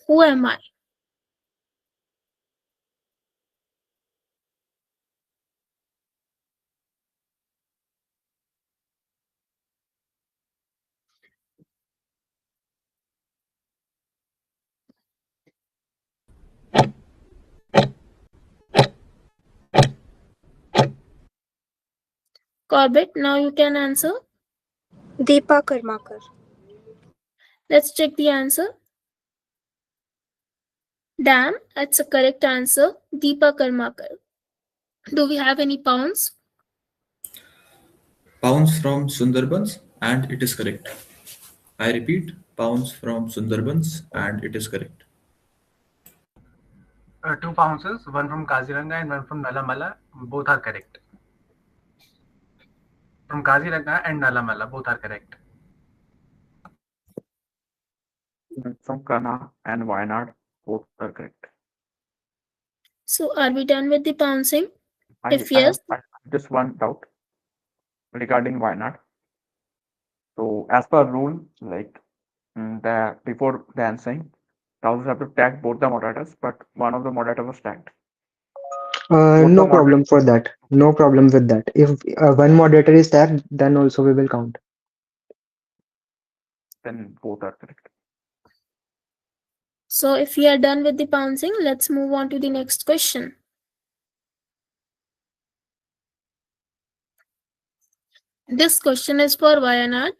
Who am I? Corbett, now you can answer. Deepa Karmakar. Let's check the answer. Damn, that's a correct answer. Deepa Karmakar. Do we have any pounds? Pounds from Sundarbans, and it is correct. I repeat, pounds from Sundarbans, and it is correct. 2 pounces, one from Kaziranga and one from Nalamala. Both are correct. From Kaziranga and Nalamala, both are correct. From Kanha and Wayanad, both are correct. So are we done with the pouncing? If I yes, have just one doubt regarding Wayanad. So as per rule, like before the answering, the houses have to tag both the moderators, but one of the moderators was tagged. Both the No moderators, problem for that. No problem with that. If one moderator is tagged, then also we will count. then both are correct. so if we are done with the pouncing, let's move on to the next question. This question is for Wayanad.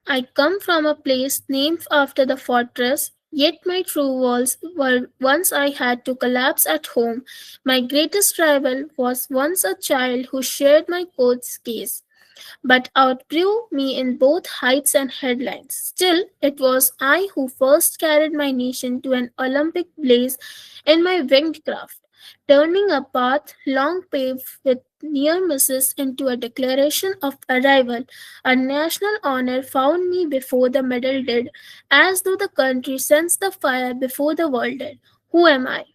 I come from a place named after the fortress, yet my true walls were once I had to collapse at home. My greatest rival was once a child who shared my coach's case, but outgrew me in both heights and headlines. Still, it was I who first carried my nation to an Olympic blaze in my winged craft, turning a path long paved with near misses into a declaration of arrival. A national honor found me before the medal did, as though the country sensed the fire before the world did. Who am I?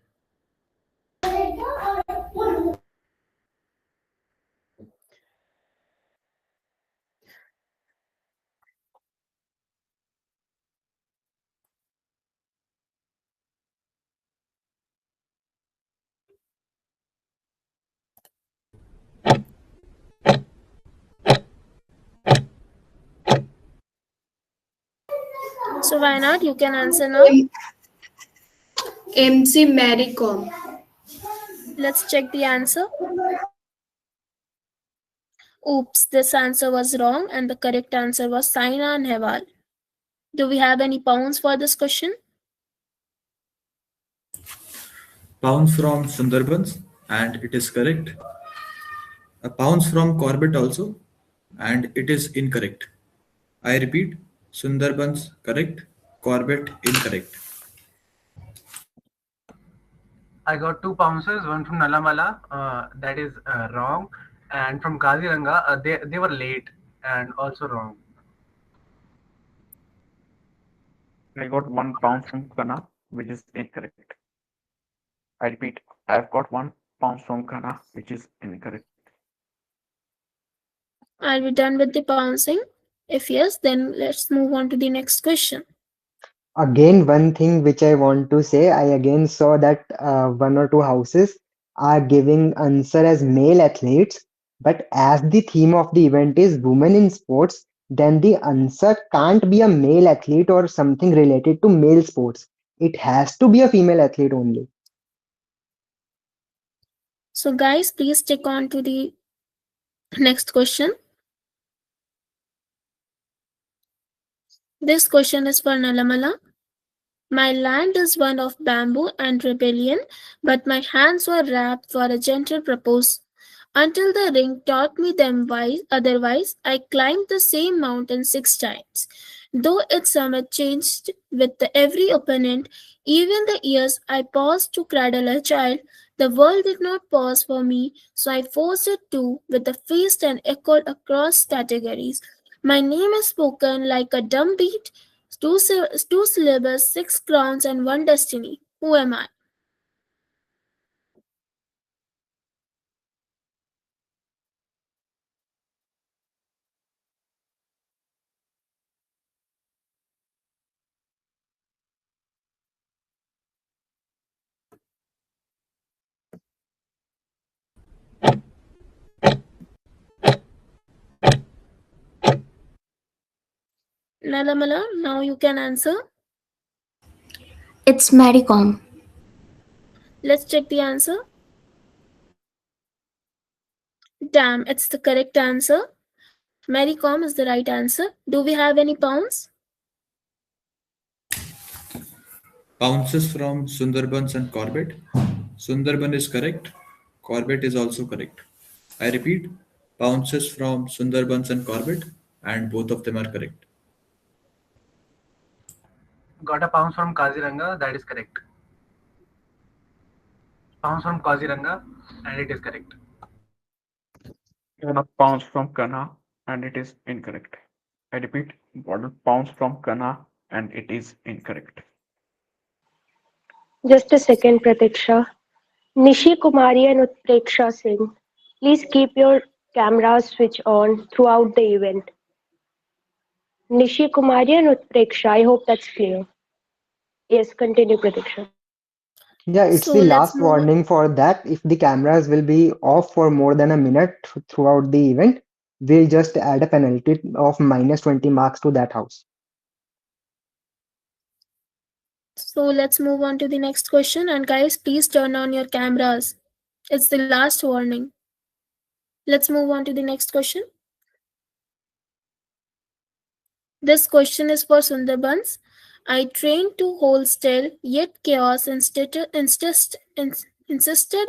So why not? You can answer now. MC Mary Kom. Let's check the answer. Oops, this answer was wrong, and the correct answer was Saina Nehwal. Do we have any pounds for this question? Pounds from Sundarbans, and it is correct. Pounds from Corbett also, and it is incorrect. I repeat, Sundarbans correct, Corbett incorrect. I got 2 pounces, one from Nalamala, that is wrong, and from Kaziranga, they were late and also wrong. I got 1 pound from Kanha, which is incorrect. I repeat, I've got 1 pound from Kanha, which is incorrect. Are we done with the pouncing? If yes, then let's move on to the next question. Again, one thing which I want to say, I again saw that one or two houses are giving answer as male athletes, but as the theme of the event is women in sports, then the answer can't be a male athlete or something related to male sports. It has to be a female athlete only. So, guys, please stick on to the next question. This question is for Nalamala. My land is one of bamboo and rebellion, but my hands were wrapped for a gentle propose. Until the ring taught me them otherwise, I climbed the same mountain 6 times. Though its summit changed with every opponent, even the years I paused to cradle a child, the world did not pause for me, so I forced it to with a feast and echoed across categories. My name is spoken like a dumb beat, two syllables, six crowns, and one destiny. Who am I? Nalamala, now you can answer. It's Maricom. Let's check the answer. Damn, it's the correct answer. Mary Com is the right answer. Do we have any pounds? Bounces from Sundarbans and Corbett. Sundarban is correct. Corbett is also correct. I repeat, bounces from Sundarbans and Corbett, and both of them are correct. Got a pounce from Kaziranga, that is correct. Pounce from Kaziranga, and it is correct. Got a pounce from Kanha, and it is incorrect. I repeat, got a pounce from Kanha, and it is incorrect. Just a second, Pratiksha. Nishi Kumari and Utpreksha Singh, please keep your cameras switched on throughout the event. Nishi Kumari and Utpreksha, I hope that's clear. Yes, continue, Pratiksha. Yeah, it's So the let's last move. warning for that. If the cameras will be off for more than a minute throughout the event, we'll just add a penalty of minus 20 marks to that house. So let's move on to the next question. And guys, please turn on your cameras. It's the last warning. Let's move on to the next question. This question is for Sundarbans. I trained to hold still, yet chaos insisted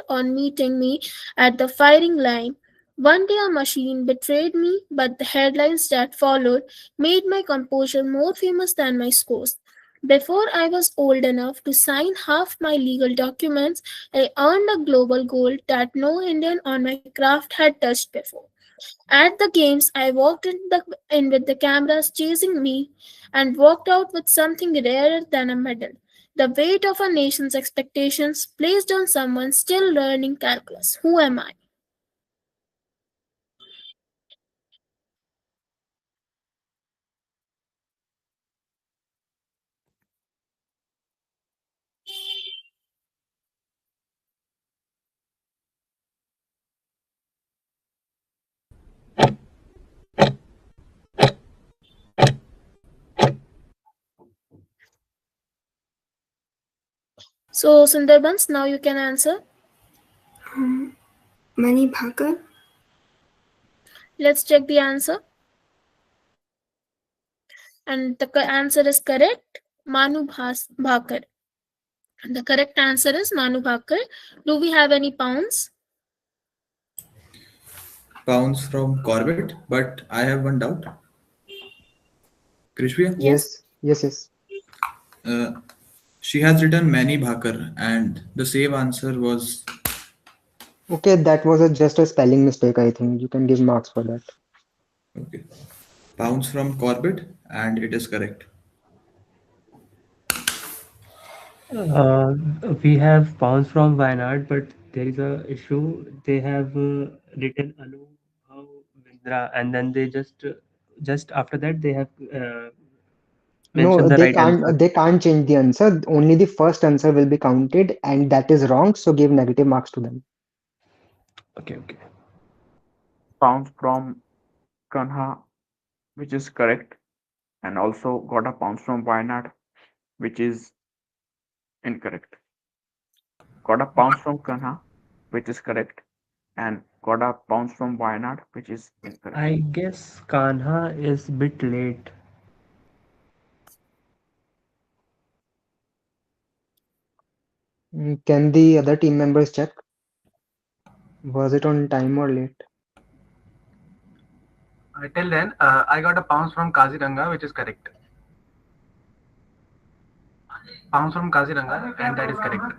on meeting me at the firing line. One day a machine betrayed me, but the headlines that followed made my composure more famous than my scores. Before I was old enough to sign half my legal documents, I earned a global gold that no Indian on my craft had touched before. At the games, I walked in with the cameras chasing me and walked out with something rarer than a medal. The weight of a nation's expectations placed on someone still learning calculus. Who am I? So, Sundarbans, now you can answer. Mani Bhakar. Let's check the answer. And the answer is correct. Bhakar. The correct answer is Manu Bhakar. Do we have any pounds? Pounds from Corbett, but I have one doubt. Krishvia? Yes. Yes. Uh, she has written Mani Bhakar, and the same answer was Okay, that was just a spelling mistake, I think. You can give marks for that. okay. Pounds from Corbett, and it is correct. Uh, we have pounds from Wayanad, but there is a issue. They have written Anu Bhav Vindra, and then they just after that they have No, mentioned the right answer. they can't change the answer. Only the first answer will be counted, and that is wrong, so give negative marks to them. Okay. Pounce from Kanha, which is correct, and also got a pounce from Wayanad, which is incorrect. Got a pounce from Kanha, which is correct, and got a pounce from Wayanad, which is incorrect. I guess Kanha is bit late. Can the other team members check? Was it on time or late? Till then, I got a pounce from Kaziranga, which is correct. Pounds from Kaziranga, and that is correct.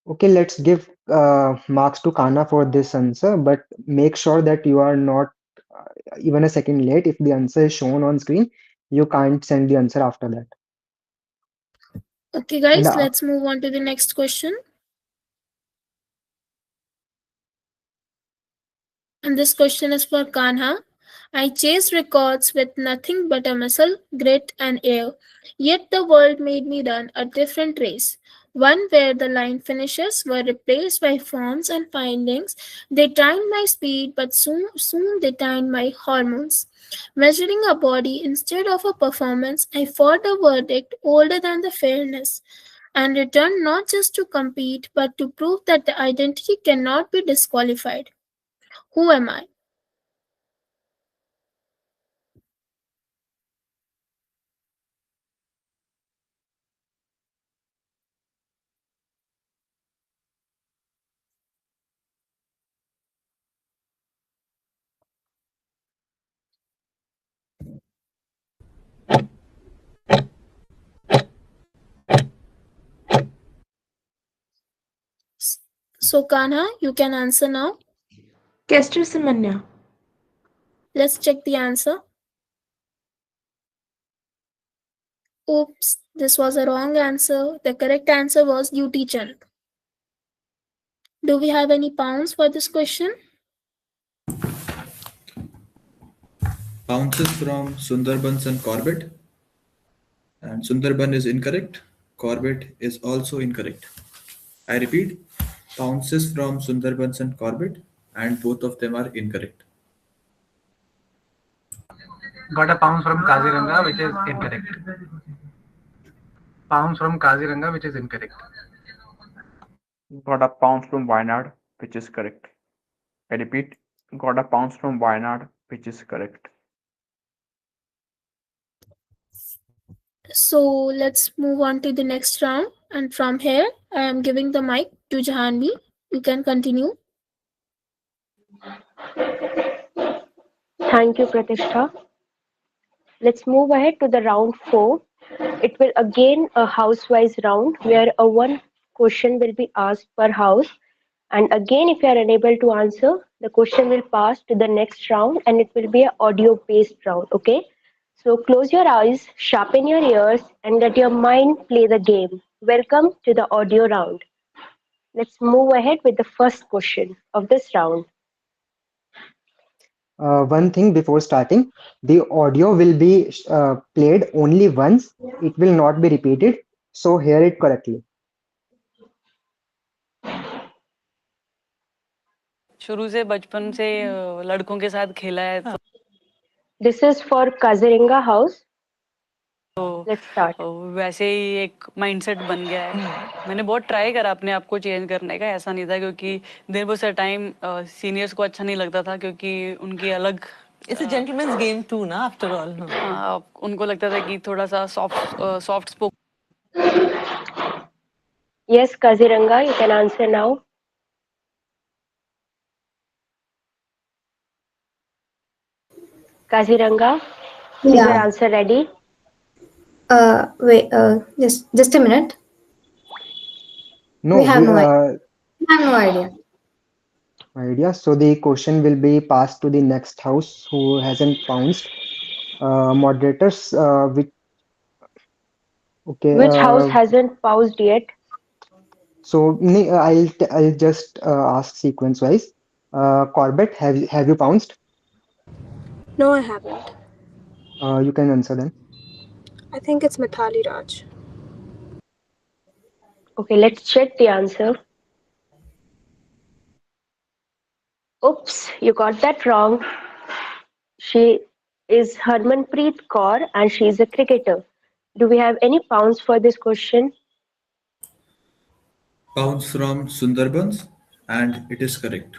Okay, let's give marks to Kana for this answer, but make sure that you are not even a second late. If the answer is shown on screen, you can't send the answer after that. Okay, And guys, let's move on to the next question. And this question is for Kanha. I chase records with nothing but a muscle, grit, and air. Yet the world made me run a different race. One where the line finishes were replaced by forms and findings. They timed my speed, but soon they timed my hormones. Measuring a body instead of a performance, I fought a verdict older than the fairness and returned not just to compete but to prove that the identity cannot be disqualified. Who am I? So, Kanha, you can answer now. Kester Simanya. Let's check the answer. Oops, this was a wrong answer. The correct answer was Duty Chand. Do we have any pounds for this question? Bounces from Sundarbans and Corbett. And Sundarban is incorrect. Corbett is also incorrect. I repeat, bounces from Sundarbans and Corbett, and both of them are incorrect. Got a pounds from Kaziranga, which is incorrect. Pounds from Kaziranga, which is incorrect. Got a pounds from Wayanad, which is correct. I repeat, got a pounds from Wayanad, which is correct. So let's move on to the next round. And from here, I am giving the mic to Jahanvi. You can continue. Thank you, Pratishtha. Let's move ahead to the round 4. It will again a house-wise round where a one question will be asked per house. And again, if you are unable to answer, the question will pass to the next round and it will be an audio-based round. Okay? So close your eyes, sharpen your ears, and let your mind play the game. Welcome to the audio round. Let's move ahead with the first question of this round. one thing before starting, the audio will be played only once. It will not be repeated. So hear it correctly. शुरू से बचपन से लड़कों के साथ खेला है तो This is for Kaziringa house. Let's start. वैसे ही एक माइंडसेट बन गया है मैंने बहुत ट्राई करा अपने आप को चेंज करने का ऐसा नहीं था क्योंकि there was a time seniors को अच्छा नहीं लगता था क्योंकि उनकी अलग it's a gentleman's game too ना आफ्टर ऑल उनको लगता था कि थोड़ा सा soft spoke Yes, Kaziranga, you can answer now. Kaziranga, is your Yeah. answer ready? Wait. Just a minute. No, We have no idea. We have no idea. idea. So the question will be passed to the next house who hasn't pounced. Moderators, okay. Which house hasn't paused yet? So I'll just ask sequence wise. Corbett, have you pounced? No, I haven't. You can answer then. I think it's Mithali Raj. Okay, let's check the answer. Oops, you got that wrong. She is Harmanpreet Kaur and she is a cricketer. Do we have any pounds for this question? Pounds from Sundarbans, and it is correct.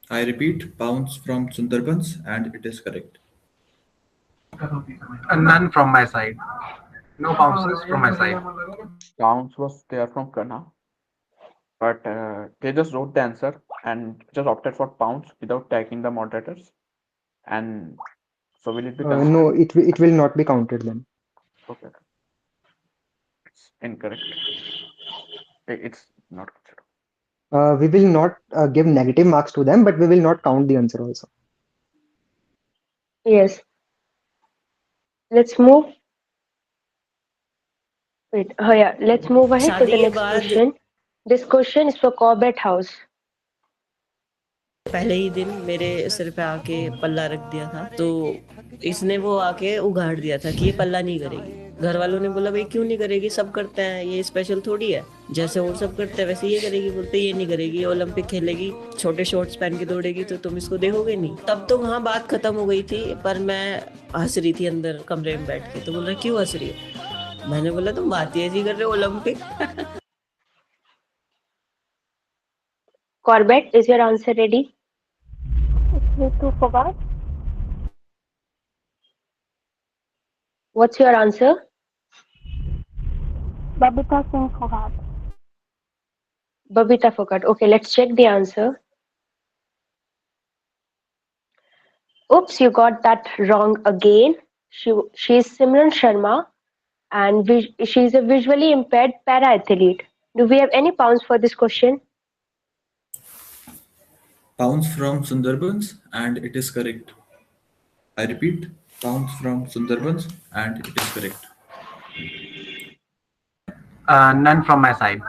I repeat, pounds from Sundarbans, and it is correct. None from my side. No bounces from my side. Pounds was there from Kanha, but they just wrote the answer and just opted for pounds without tagging the moderators. And so will it be considered? No, it will not be counted then. Okay, it's incorrect. It's not considered. We will not give negative marks to them, but we will not count the answer also. Yes. Let's move. Wait. Oh yeah. Let's move ahead to शादी the के next बाद question. This question is for Corbett House. पहले ही दिन मेरे सिर पे आके पल्ला रख दिया था, तो इसने वो आके उगाड़ दिया था कि ये पल्ला नहीं करेगी। घर वालों ने बोला भाई क्यों नहीं करेगी, सब करते हैं, ये स्पेशल थोड़ी है, जैसे और सब करते हैं वैसे ये करेगी। बोलते ये नहीं करेगी, ये ओलंपिक खेलेगी, छोटे शॉर्ट्स पहन के दौड़ेगी, तो तुम इसको देखोगे नहीं। तब तो वहाँ बात खत्म हो गई थी, पर मैं हंस रही थी अंदर कमरे में बैठ के। तो बोल रहा क्यों हंस रही हो? मैंने बोला तुम बात ही ऐसी कर रहे हो Olympic. Corbett, is your answer ready? You two forgot. What's your answer? Babita Singh forgot. Babita forgot. Okay, let's check the answer. Oops, you got that wrong again. She is Simran Sharma, and she is a visually impaired para-athlete. Do we have any pounds for this question? Pounds from Sundarbans, and it is correct. I repeat, pounds from Sundarbans, and it is correct. None from my side.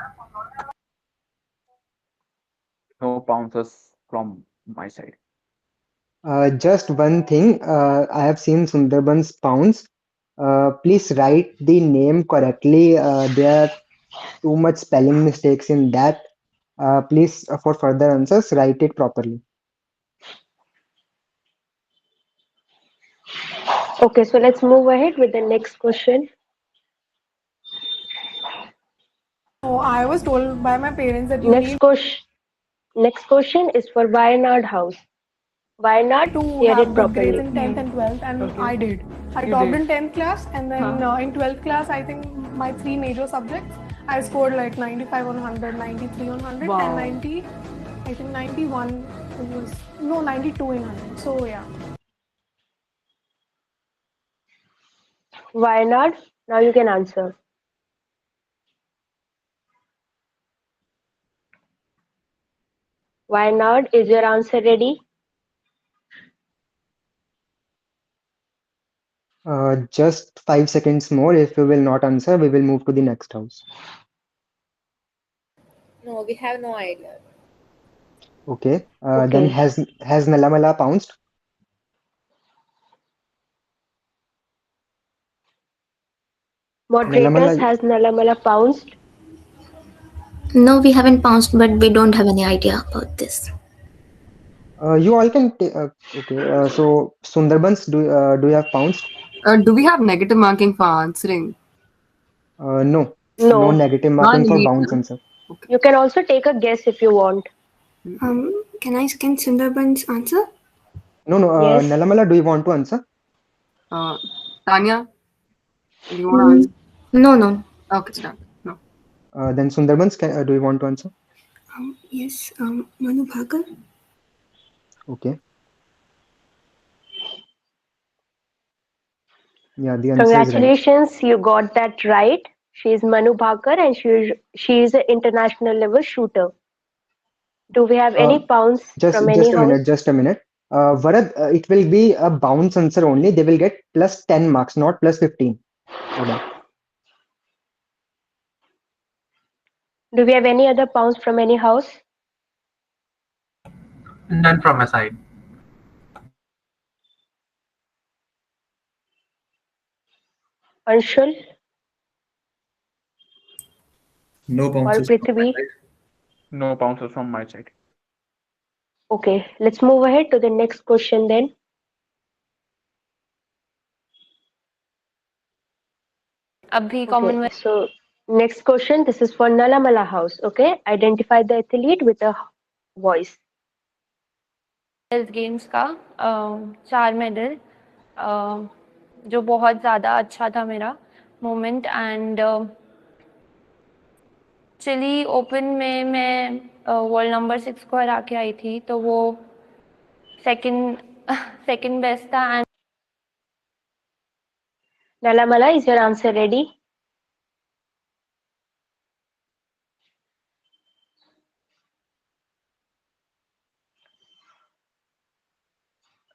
No bounces from my side. Just one thing, I have seen Sundarban's pounds. Please write the name correctly. There are too much spelling mistakes in that. Please, for further answers, write it properly. Okay, so let's move ahead with the next question. Oh, I was told by my parents that you Next need question. Next question is for Wayanad House. Wayanad, to hear have it good grades properly. in 10th and 12th, and Okay. I did. I You topped did. in 10th class, and then in 12th class, I think my three major subjects, I scored like 95 on 100, 93 on 100, Wow. and 90, I think 91 was, no, 92 in 100. So yeah. Wayanad, now you can answer. Wayanad, is your answer ready? Just 5 seconds more. If you will not answer, we will move to the next house. No, we have no idea. Okay. Then Okay. has Nalamala pounced? Moderators, Nalamala, has Nalamala pounced? No, we haven't pounced, but we don't have any idea about this. you all can. Okay. So Sundarbans, do you have pounced? Do we have negative marking for answering? No. No No. negative Not marking in the for meat, bounce no? answer. Okay. You can also take a guess if you want. Can Sundarbans answer? No, no. Yes. Nalamala, do you want to answer? Tanya, do you want to answer? No. Okay, start. No. Then Sundarbans, do you want to answer? Yes. Manu Bhagar. Okay. Yeah, the answer is right. Congratulations, you got that right. She is Manu Bhaker and she is an international level shooter. Do we have any Uh, pounds from any just a house? minute, just a minute. Varad, it will be a bounce answer only. They will get plus 10 marks, not plus 15 for that. Do we have any other pounds from any house? None from my side. Anshul No or bounces from my Prithvi? side. No bounces from my side. Okay, let's move ahead to the next question then. अभी Okay, Commonwealth so next question. This is for Nalamala House. Okay, identify the athlete with a voice. Games का 4 medal, जो बहुत ज़्यादा अच्छा था मेरा moment. And chilli open में मैं वर्ल्ड नंबर 6 को हरा के आई थी, तो वो सेकंड सेकंड बेस्ट था। And Nalamala, is your answer ready?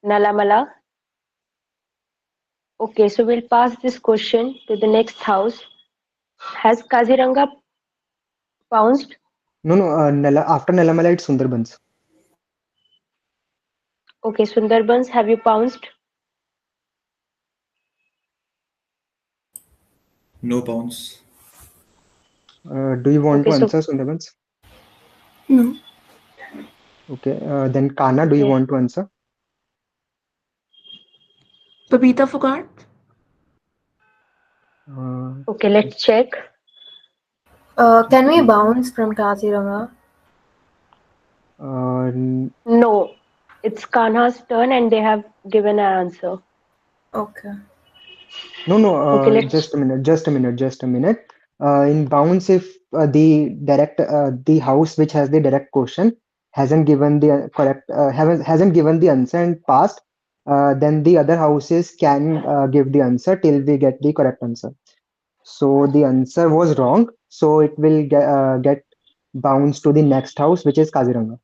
Nalamala. Okay, so we'll pass this question to the next house. Has Kaziranga pounced? No, no. After Nalamala, it's Sundarbans. Okay, Sundarbans, have you pounced? No pounds. Do you want Okay, to so answer, Sundarbans? No. Okay. Then Kana, do you okay. want to answer? Babita forgot. Okay, let's check. Can we Okay. bounce from Kaziranga? No, it's Kanha's turn and they have given an answer. Okay. No, no, Okay, let's. just a minute, just a minute, just a minute. In bounds, if the house which has the direct question hasn't given the correct, hasn't given the answer and passed, then the other houses can give the answer till we get the correct answer. So the answer was wrong, so it will get bounced to the next house, which is Kaziranga.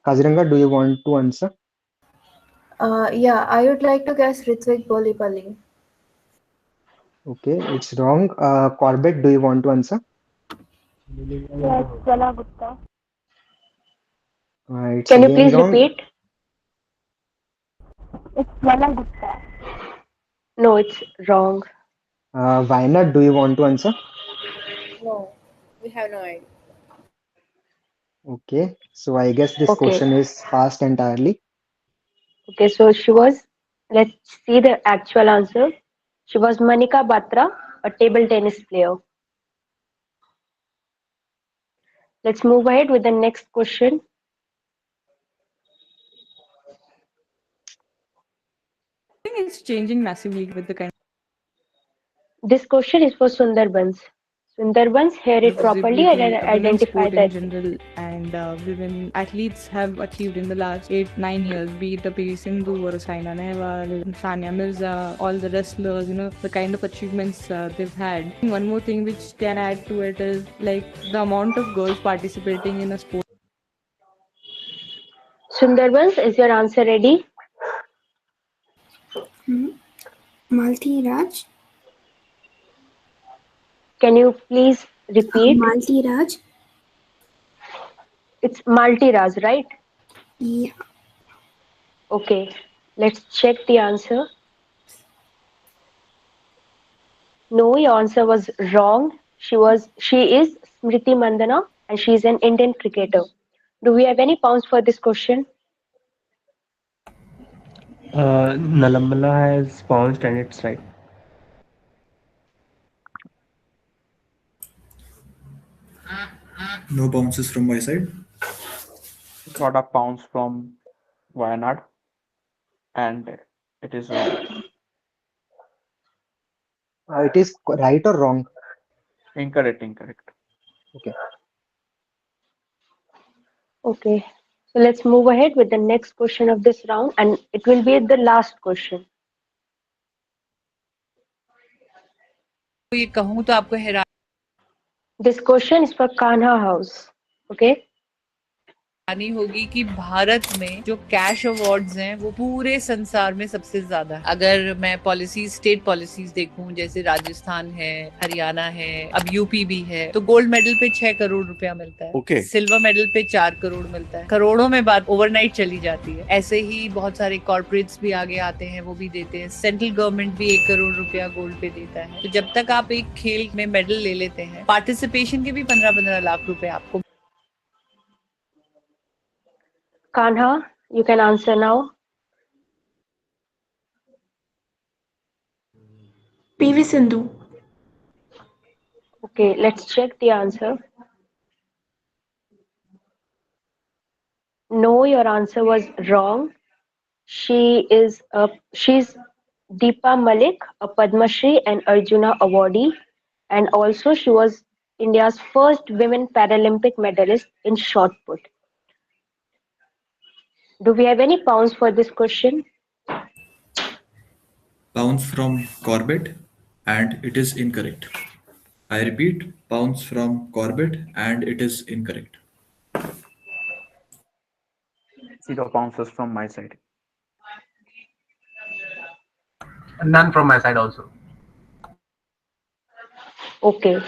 Kaziranga, do you want to answer? Yeah, I would like to guess Ritvik Bolipalli. Okay, it's wrong. Corbett, do you want to answer? Yes, Jala Gupta. It's Can you again please wrong. repeat? It's Jala Gupta. No, it's wrong. Vayner, do you want to answer? No, we have no idea. Okay, so I guess this Okay, question is passed entirely. okay, so she was. Let's see the actual answer. She was Manika Batra, a table tennis player. Let's move ahead with the next question. I think it's changing massively with the kind This question is for Sundarbans. Sundarbans, hear of it properly and visibility women's identify sport in the. general and women athletes have achieved in the last 8-9 years, be it a PV Sindhu or a Saina Nehwal, Sania Mirza, all the wrestlers, the kind of achievements they've had. One more thing which can add to it is like the amount of girls participating in a sport. Sundarbans, is your answer ready? Malti Raj. Can you please repeat? Malti Raj. It's Maltiraz, right? Yeah. Okay, let's check the answer. No, your answer was wrong. She is Smriti Mandana and she is an Indian cricketer. Do we have any pounds for this question? Nalambala has bounced and it's right. No bounces from my side. Got a bounce from Wayanad, and it is wrong. It is right or wrong? Incorrect, incorrect. Okay. Okay, so let's move ahead with the next question of this round and it will be the last question. ये कहूँ तो आपको हैरान This question is for Kanha House. Okay. हैरानी होगी कि भारत में जो कैश अवार्ड्स हैं वो पूरे संसार में सबसे ज्यादा है। अगर मैं पॉलिसीज स्टेट पॉलिसीज देखूं जैसे राजस्थान है, हरियाणा है, अब यूपी भी है, तो गोल्ड मेडल पे 6 करोड़ रुपया मिलता है। Okay. सिल्वर मेडल पे 4 करोड़ मिलता है। करोड़ों में बात ओवरनाइट चली जाती है। ऐसे ही बहुत सारे कॉर्पोरेट्स भी आगे आते हैं, वो भी देते हैं। सेंट्रल गवर्नमेंट भी 1 करोड़ रुपया गोल्ड पे देता है। तो जब तक आप एक खेल में मेडल ले लेते हैं, पार्टिसिपेशन के भी 15-15 लाख रुपए आपको। Kanha, you can answer now. PV Sindhu. Okay, let's check the answer. No, your answer was wrong. She's Deepa Malik, a Padma Shri and Arjuna awardee, and also she was India's first women Paralympic medalist in shot put. Do we have any pounds for this question? Pounds from Corbett, and it is incorrect. I repeat, pounds from Corbett, and it is incorrect. 0 bounces from my side. None from my side also. Okay,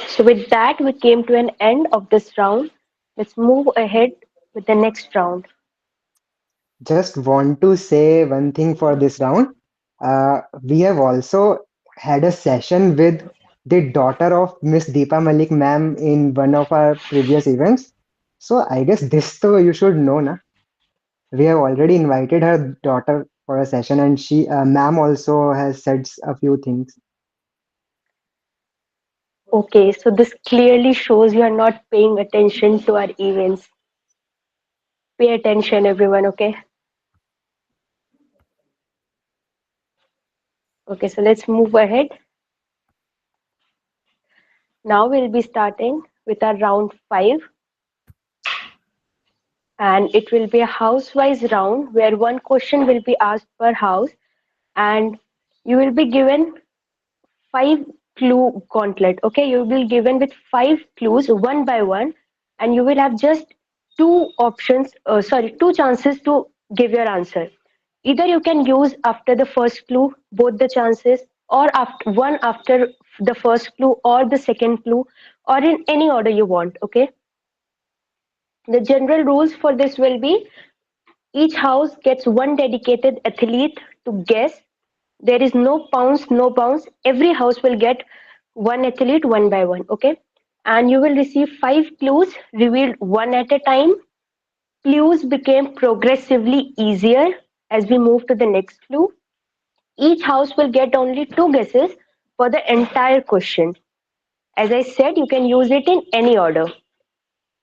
so with that, we came to an end of this round. Let's move ahead with the next round. Just want to say one thing for this round. We have also had a session with the daughter of Miss Deepa Malik ma'am in one of our previous events. So I guess this though you should know, na? We have already invited her daughter for a session, and she, ma'am, also has said a few things. Okay, so this clearly shows you are not paying attention to our events. Pay attention, everyone, okay? Okay, so let's move ahead. Now we'll be starting with our round 5, and it will be a house-wise round where one question will be asked per house, and you will be given 5 clue gauntlet. Okay, you will be given with 5 clues one by one, and you will have just two chances to give your answer. Either you can use after the first clue both the chances, or after the first clue or the second clue, or in any order you want. Okay, the general rules for this will be each house gets one dedicated athlete to guess. There is no pounds, no bounds. Every house will get one athlete one by one. Okay, and you will receive 5 clues revealed one at a time. Clues became progressively easier as we move to the next clue. Each house will get only 2 guesses for the entire question. As I said, you can use it in any order.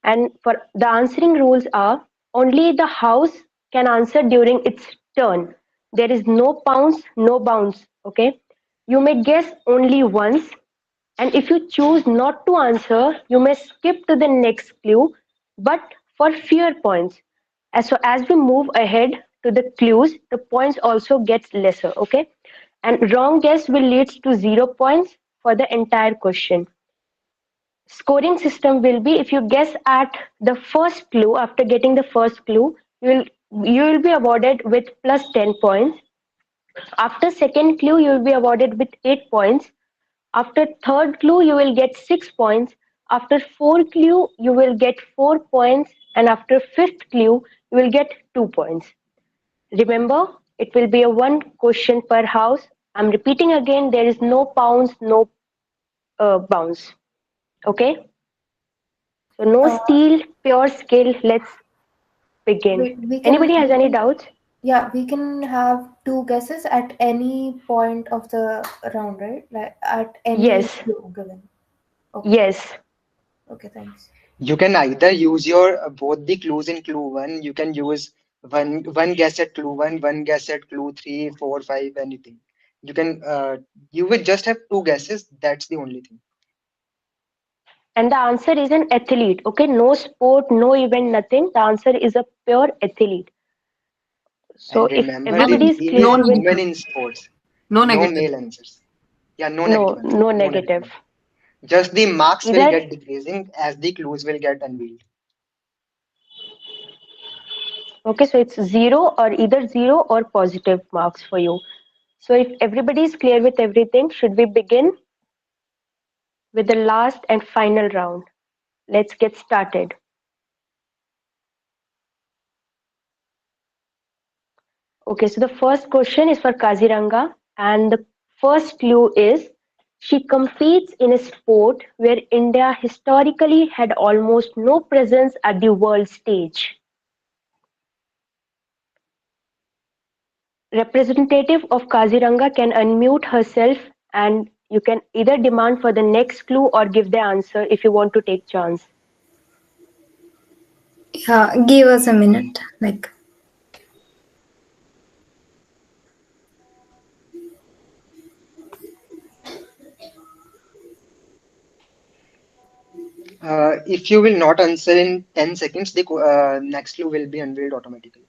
And for the answering rules are only the house can answer during its turn. There is no pounds, no bounds. Okay. You may guess only once. And if you choose not to answer, you may skip to the next clue, but for fewer points. As we move ahead to the clues, the points also gets lesser. Okay. And wrong guess will lead to 0 points for the entire question. Scoring system will be if you guess at the first clue. After getting the first clue, you will be awarded with plus 10 points. After second clue, you will be awarded with 8 points. After third clue, you will get 6 points. After fourth clue, you will get 4 points. And after fifth clue, you will get 2 points. Remember, it will be a one question per house. I'm repeating again, there is no pounds, no bounds. Okay? So no Uh, steal, pure skill. Let's begin. we can, Anybody has we any can, doubts? yeah, we can have 2 guesses at any point of the round, right? Like at any Yes. clue given. Okay. Yes. Okay, thanks. You can either use your both the clues in clue one. You can use one guess at clue one, one guess at clue three, four, five, anything. You can you will just have 2 guesses. That's the only thing. And the answer is an athlete. Okay, no sport, no event, nothing. The answer is a pure athlete. So And if remember, the everybody is theme is clear with women in sports. No No negative. male answers. Yeah, no no, negative answer. no No negative negative. answer. Just the marks will Either get decreasing as the clues will get unveiled. okay, so it's zero or either zero or positive marks for you. So if everybody is clear with everything, should we begin with the last and final round? Let's get started. Okay, so the first question is for Kaziranga, and the first clue is she competes in a sport where India historically had almost no presence at the world stage. Representative of Kaziranga can unmute herself, and you can either demand for the next clue or give the answer if you want to take chance. Yeah, give us a minute. Like, If you will not answer in 10 seconds, the next clue will be unveiled automatically.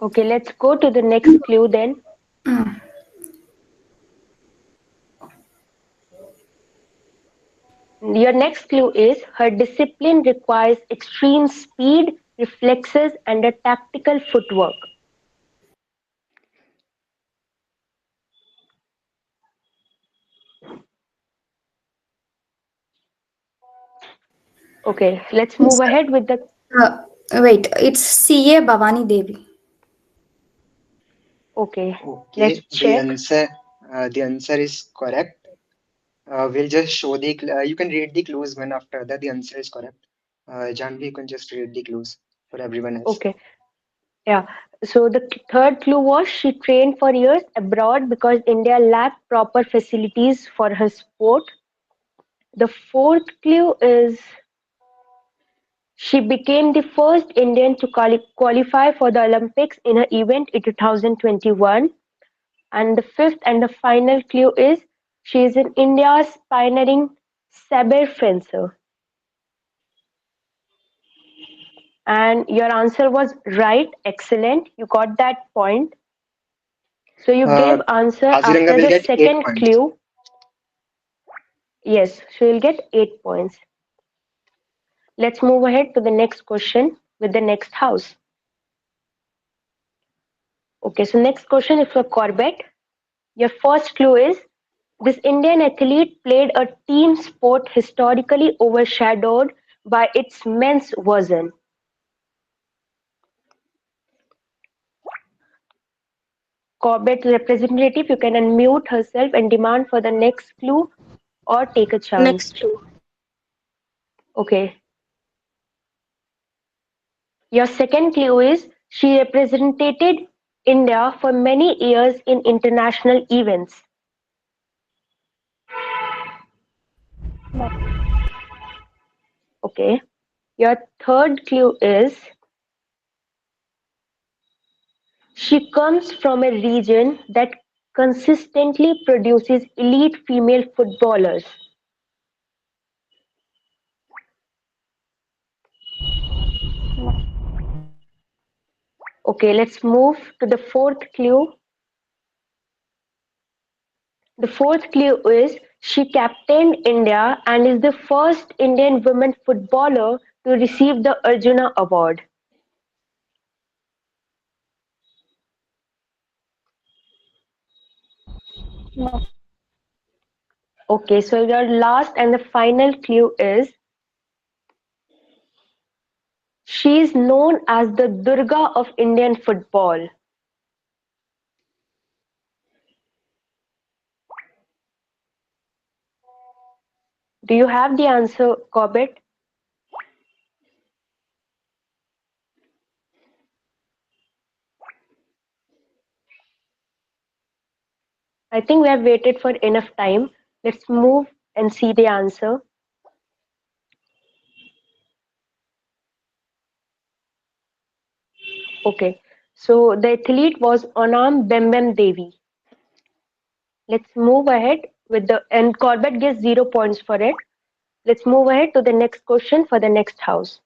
Okay, let's go to the next clue then. Your next clue is her discipline requires extreme speed, reflexes, and a tactical footwork. Okay, let's move ahead with the. Wait, it's CA Bhavani Devi. Okay, let's Okay, check. the answer is correct. We'll just show you can read the clues one after other. The answer is correct. Janvi, you can just read the clues for everyone else. Okay, yeah. So the third clue was she trained for years abroad because India lacked proper facilities for her sport. The fourth clue is she became the first Indian to qualify for the Olympics in her event in 2021. And the fifth and the final clue is she is in India's pioneering saber fencer. And your answer was right. Excellent. You got that point. So you gave answer Kaziranga after will the get 8 second points. clue. Yes, so you'll get 8 points. Let's move ahead to the next question with the next house. Okay, so next question is for Corbett. Your first clue is this Indian athlete played a team sport historically overshadowed by its men's version. Corbett representative, you can unmute herself and demand for the next clue or take a chance. Next clue. Okay. Your second clue is she represented India for many years in international events. Okay. Your third clue is she comes from a region that consistently produces elite female footballers. Okay, let's move to the fourth clue. The fourth clue is she captained India and is the first Indian women footballer to receive the Arjuna Award. Okay, so your last and the final clue is she is known as the Durga of Indian football. Do you have the answer, Corbett? I think we have waited for enough time. Let's move and see the answer. Okay, so the athlete was Onam Bembem Devi. Let's move ahead with the, and Corbett gets 0 points for it. Let's move ahead to the next question for the next house.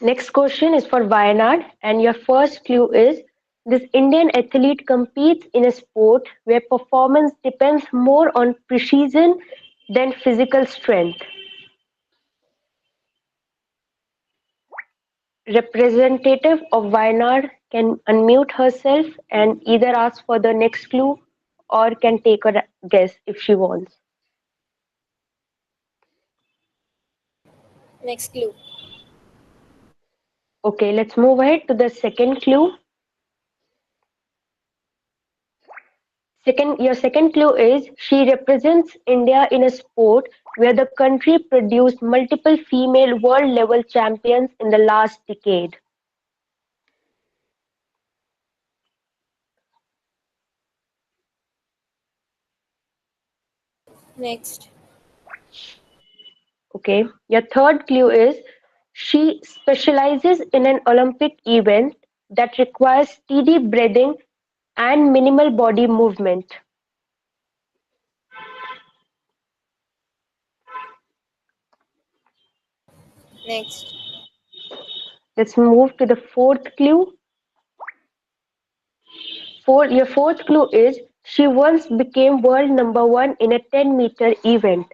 Next question is for Wayanad, and your first clue is this Indian athlete competes in a sport where performance depends more on precision than physical strength. Representative of Wayanad can unmute herself and either ask for the next clue or can take a guess if she wants. Next clue. Okay, let's move ahead to the second clue. Your second clue is she represents India in a sport where the country produced multiple female world level champions in the last decade. Next. Okay, your third clue is she specializes in an Olympic event that requires steady breathing and minimal body movement. Next. Let's move to the fourth clue. Your fourth clue is she once became world number one in a 10-meter event.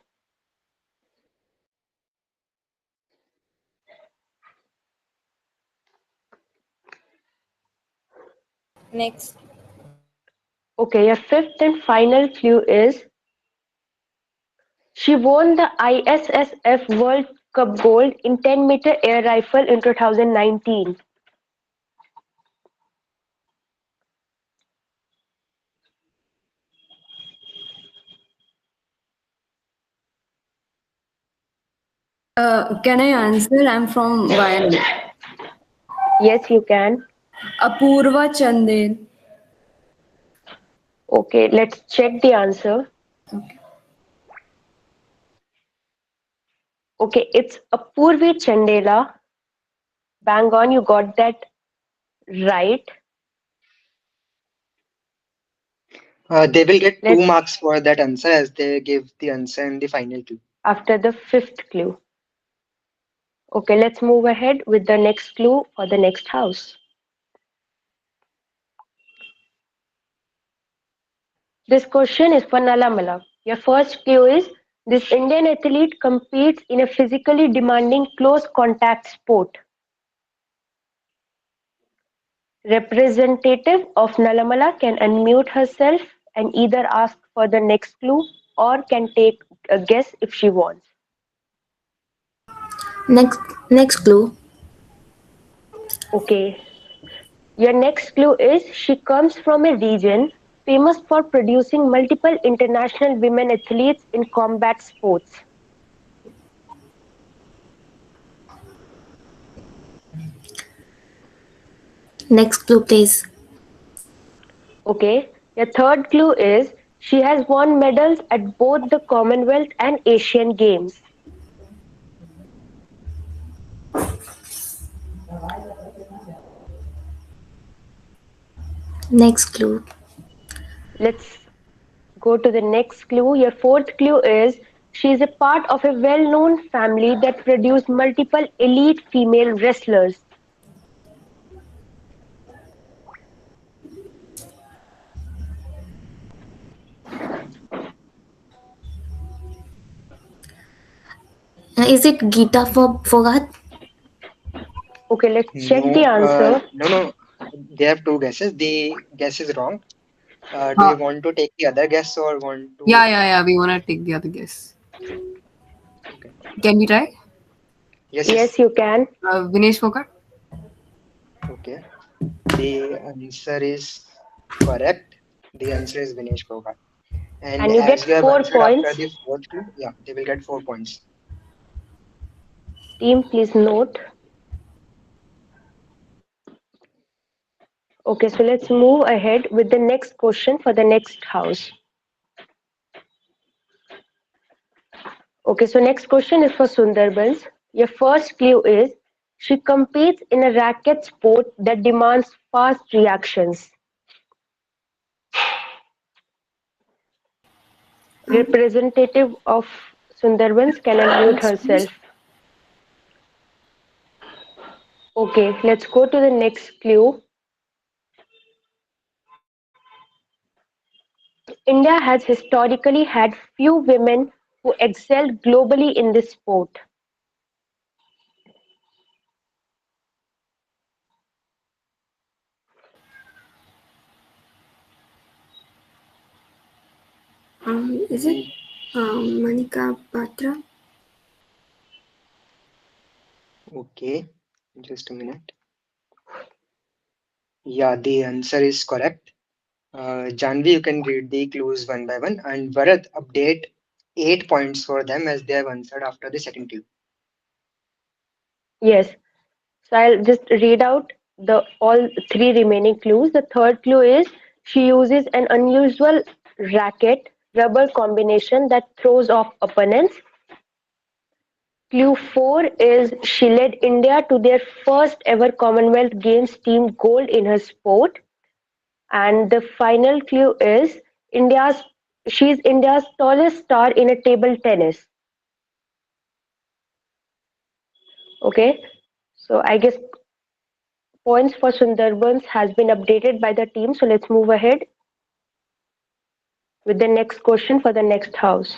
Next. Okay, your fifth and final clue is she won the ISSF World Cup gold in 10-meter air rifle in 2019. Can I answer? I'm from Wayanad. Yes, you can. Apurva Chandel. Okay, let's check the answer. Okay, it's Apurvi Chandela. Bang on, you got that right. They will get two Let's marks for that answer as they give the answer in the final clue. after the fifth clue. Okay, let's move ahead with the next clue for the next house. This question is for Nalamala. Your first clue is this Indian athlete competes in a physically demanding close contact sport. Representative of Nalamala can unmute herself and either ask for the next clue or can take a guess if she wants. Next clue. Okay. Your next clue is she comes from a region famous for producing multiple international women athletes in combat sports. Next clue, please. Okay. Your third clue is she has won medals at both the Commonwealth and Asian Games. Next clue. Let's go to the next clue. Your fourth clue is she is a part of a well-known family that produced multiple elite female wrestlers. Is it Geeta Foghat? Okay, let's check the No, answer. no. They have two guesses. The guess is wrong. Do Uh, you want to take the other guess or want to? yeah. We wanna take the other guess. Okay. Can we try? Yes. Yes, you can. Vinesh Phokat? Okay. The answer is correct. The answer is Vinesh Phogat. And And you as get you have 4 answered after points. the fourth clue, yeah, they will get 4 points. Team, please note. Okay, so let's move ahead with the next question for the next house. Okay, so next question is for Sundarbans. Your first clue is she competes in a racket sport that demands fast reactions. Representative of Sundarbans can unmute Next, please. herself. Okay, let's go to the next clue. India has historically had few women who excelled globally in this sport. Is it Mm, Manika Batra? Okay, just a minute. Yeah, the answer is correct. Janvi, you can read the clues one by one, and Bharat, update 8 points for them as they have answered after the second clue. Yes, so I'll just read out the all three remaining clues. The third clue is she uses an unusual racket rubber combination that throws off opponents. Clue 4 is she led India to their first ever Commonwealth Games team gold in her sport. And the final clue is India's she's India's tallest star in a table tennis. Okay, so I guess points for Sundarbans has been updated by the team. So let's move ahead with the next question for the next house.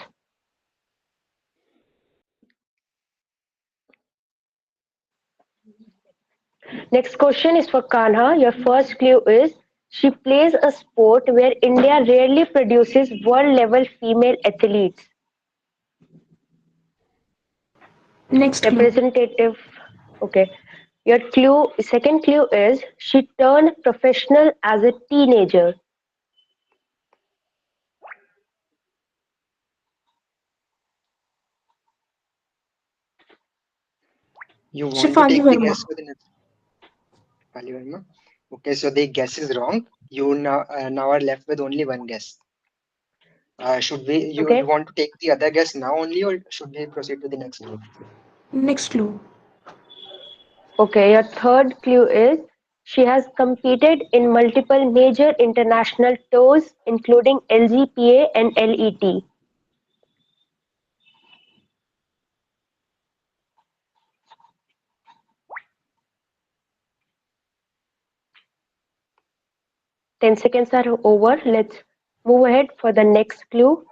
Next question is for Kanha. Your first clue is she plays a sport where India rarely produces world level female athletes. Next clue. Representative. Okay. Your second clue is she turned professional as a teenager. You want to Shifali take the Verma. guess for the next Verma? Okay, so the guess is wrong. You now are left with only one guess. Should we you Okay. want to take the other guess now only, or should we proceed to the next one? Next clue. Okay. Your third clue is she has competed in multiple major international tours, including LGPA and LET. Ten seconds are over. Let's move ahead for the next clue.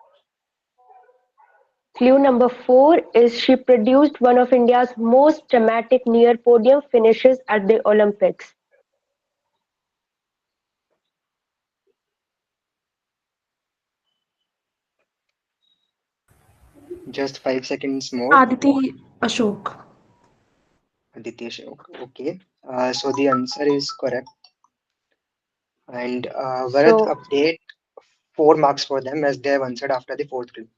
Clue number 4 is she produced one of India's most dramatic near podium finishes at the Olympics. Just 5 seconds more. Aditi Ashok. Aditya Ashok. Okay. So the answer is correct. And Varad, So, update 4 marks for them as they have answered after the fourth clue.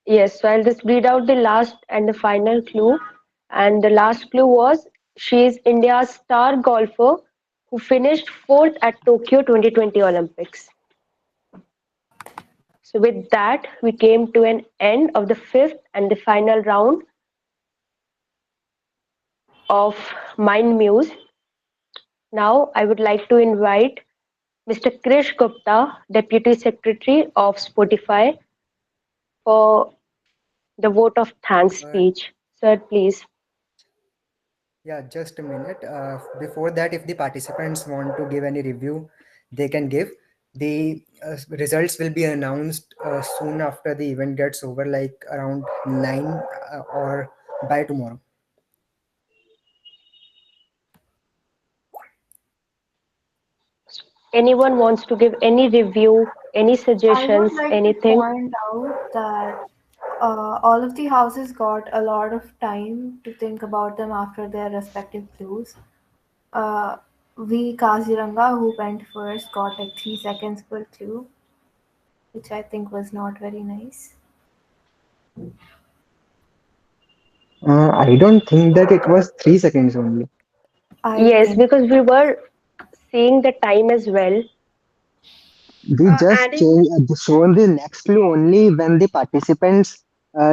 yes, so I'll just read out the last and the final clue. And the last clue was she is India's star golfer who finished fourth at Tokyo 2020 Olympics. So, with that, we came to an end of the fifth and the final round of Mind Muse. Now, I would like to invite Mr. Krish Gupta, Deputy Secretary of Sportify, for the vote of thanks speech. Sir, please. Yeah, just a minute. Before that, if the participants want to give any review, they can give. The results will be announced soon after the event gets over, like around 9 or by tomorrow. Anyone wants to give any review, any I would suggestions, like to anything? point out that all of the houses got a lot of time to think about them after their respective clues. Uh, we Kaziranga, who went first, got like 3 seconds per clue, which I think was not very nice. I don't think that it was 3 seconds only. I Yes, think because we were seeing the time as well. We just Adding shown the next clue only when the participants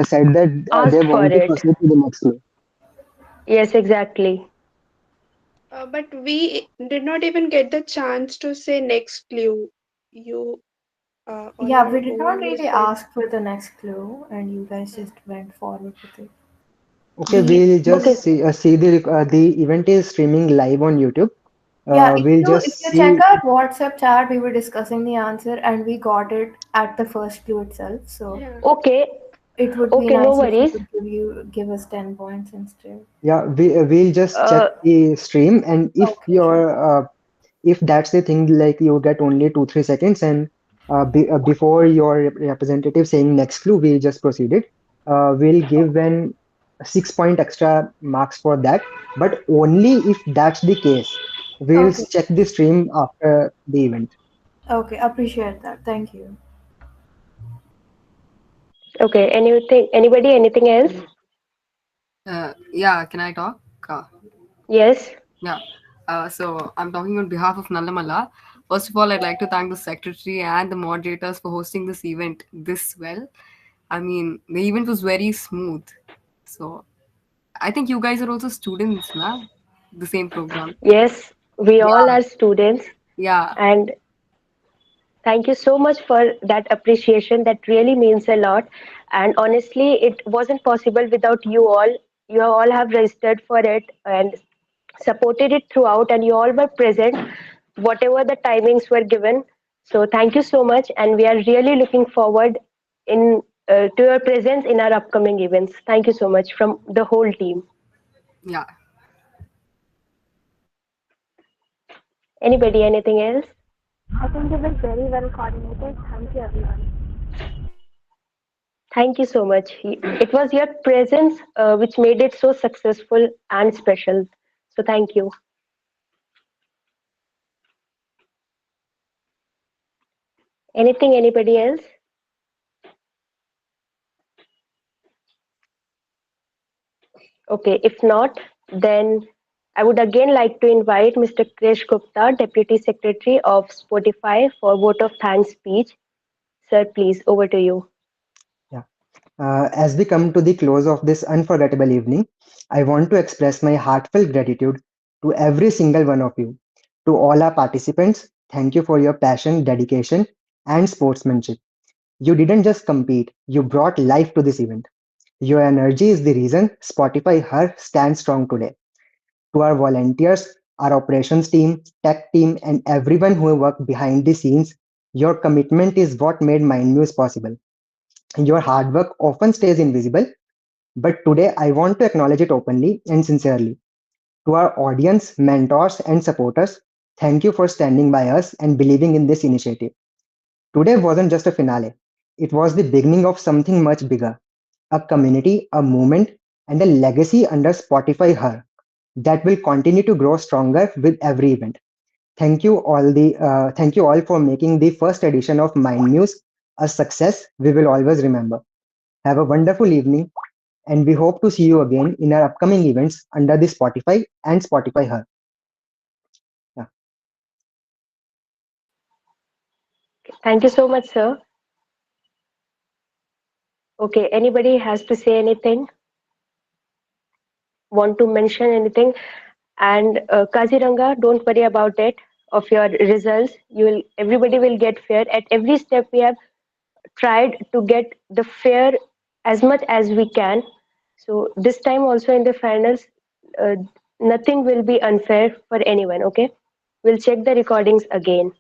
said that they Asked for want to it. proceed to the next clue. Yes, exactly. but we did not even get the chance to say next clue. You all yeah, our we did not overview really said. ask for the next clue, and you guys just went forward with it. Okay, We we'll just Okay. see the event is streaming live on YouTube. Yeah, We'll if just you check see. our WhatsApp chat, we were discussing the answer and we got it at the first clue itself. So Yeah. Okay. it would be Okay, no nice if you worries. could give us 10 points instead. Yeah, we'll just check Uh, the stream, and Okay, sure. if that's the thing, like you get only 2 3 seconds, and before your representative saying next clue, we'll just proceed it. We'll give an 6 point extra marks for that, but only if that's the case. We'll Okay. check the stream after the event. Okay, appreciate that. Thank you. okay. Anything? Anybody? Anything else? Yeah, can I talk? Yes. Yeah. So I'm talking on behalf of Nalamala. First of all, I'd like to thank the secretary and the moderators for hosting this event this well. I mean, the event was very smooth. So I think you guys are also students, na? The same program. Yes. We all Yeah. are students, Yeah. and thank you so much for that appreciation. That really means a lot. And honestly, it wasn't possible without you all. you all have registered for it and supported it throughout, and you all were present whatever the timings were given. So thank you so much, and we are really looking forward in to your presence in our upcoming events. Thank you so much from the whole team. Yeah. Anybody, anything else? I think it was very well coordinated. Thank you, everyone. Thank you so much. It was your presence which made it so successful and special. So thank you. Anything, anybody else? Okay, if not, then I would again like to invite Mr. Krish Gupta, Deputy Secretary of Sportify, for vote of thanks speech. Sir, please, over to you. Yeah. As we come to the close of this unforgettable evening, I want to express my heartfelt gratitude to every single one of you. To all our participants, thank you for your passion, dedication, and sportsmanship. You didn't just compete, you brought life to this event. Your energy is the reason Spotify Her stands strong today. To our volunteers, our operations team, tech team, and everyone who worked behind the scenes, your commitment is what made MindMuse possible. Your hard work often stays invisible, but today I want to acknowledge it openly and sincerely. To our audience, mentors, and supporters, thank you for standing by us and believing in this initiative. Today wasn't just a finale, it was the beginning of something much bigger, a community, a movement, and a legacy under Spotify Her that will continue to grow stronger with every event. Thank you all for making the first edition of Mind Muse a success we will always remember. Have a wonderful evening, and we hope to see you again in our upcoming events under the Spotify and Spotify Her. Yeah. Thank you so much, sir. Okay, anybody has to say anything? Want to mention anything? And Kaziranga, don't worry about it. Of your results, everybody will get fair. At every step, we have tried to get the fair as much as we can. So this time also in the finals, uh, nothing will be unfair for anyone. Okay, we'll check the recordings again.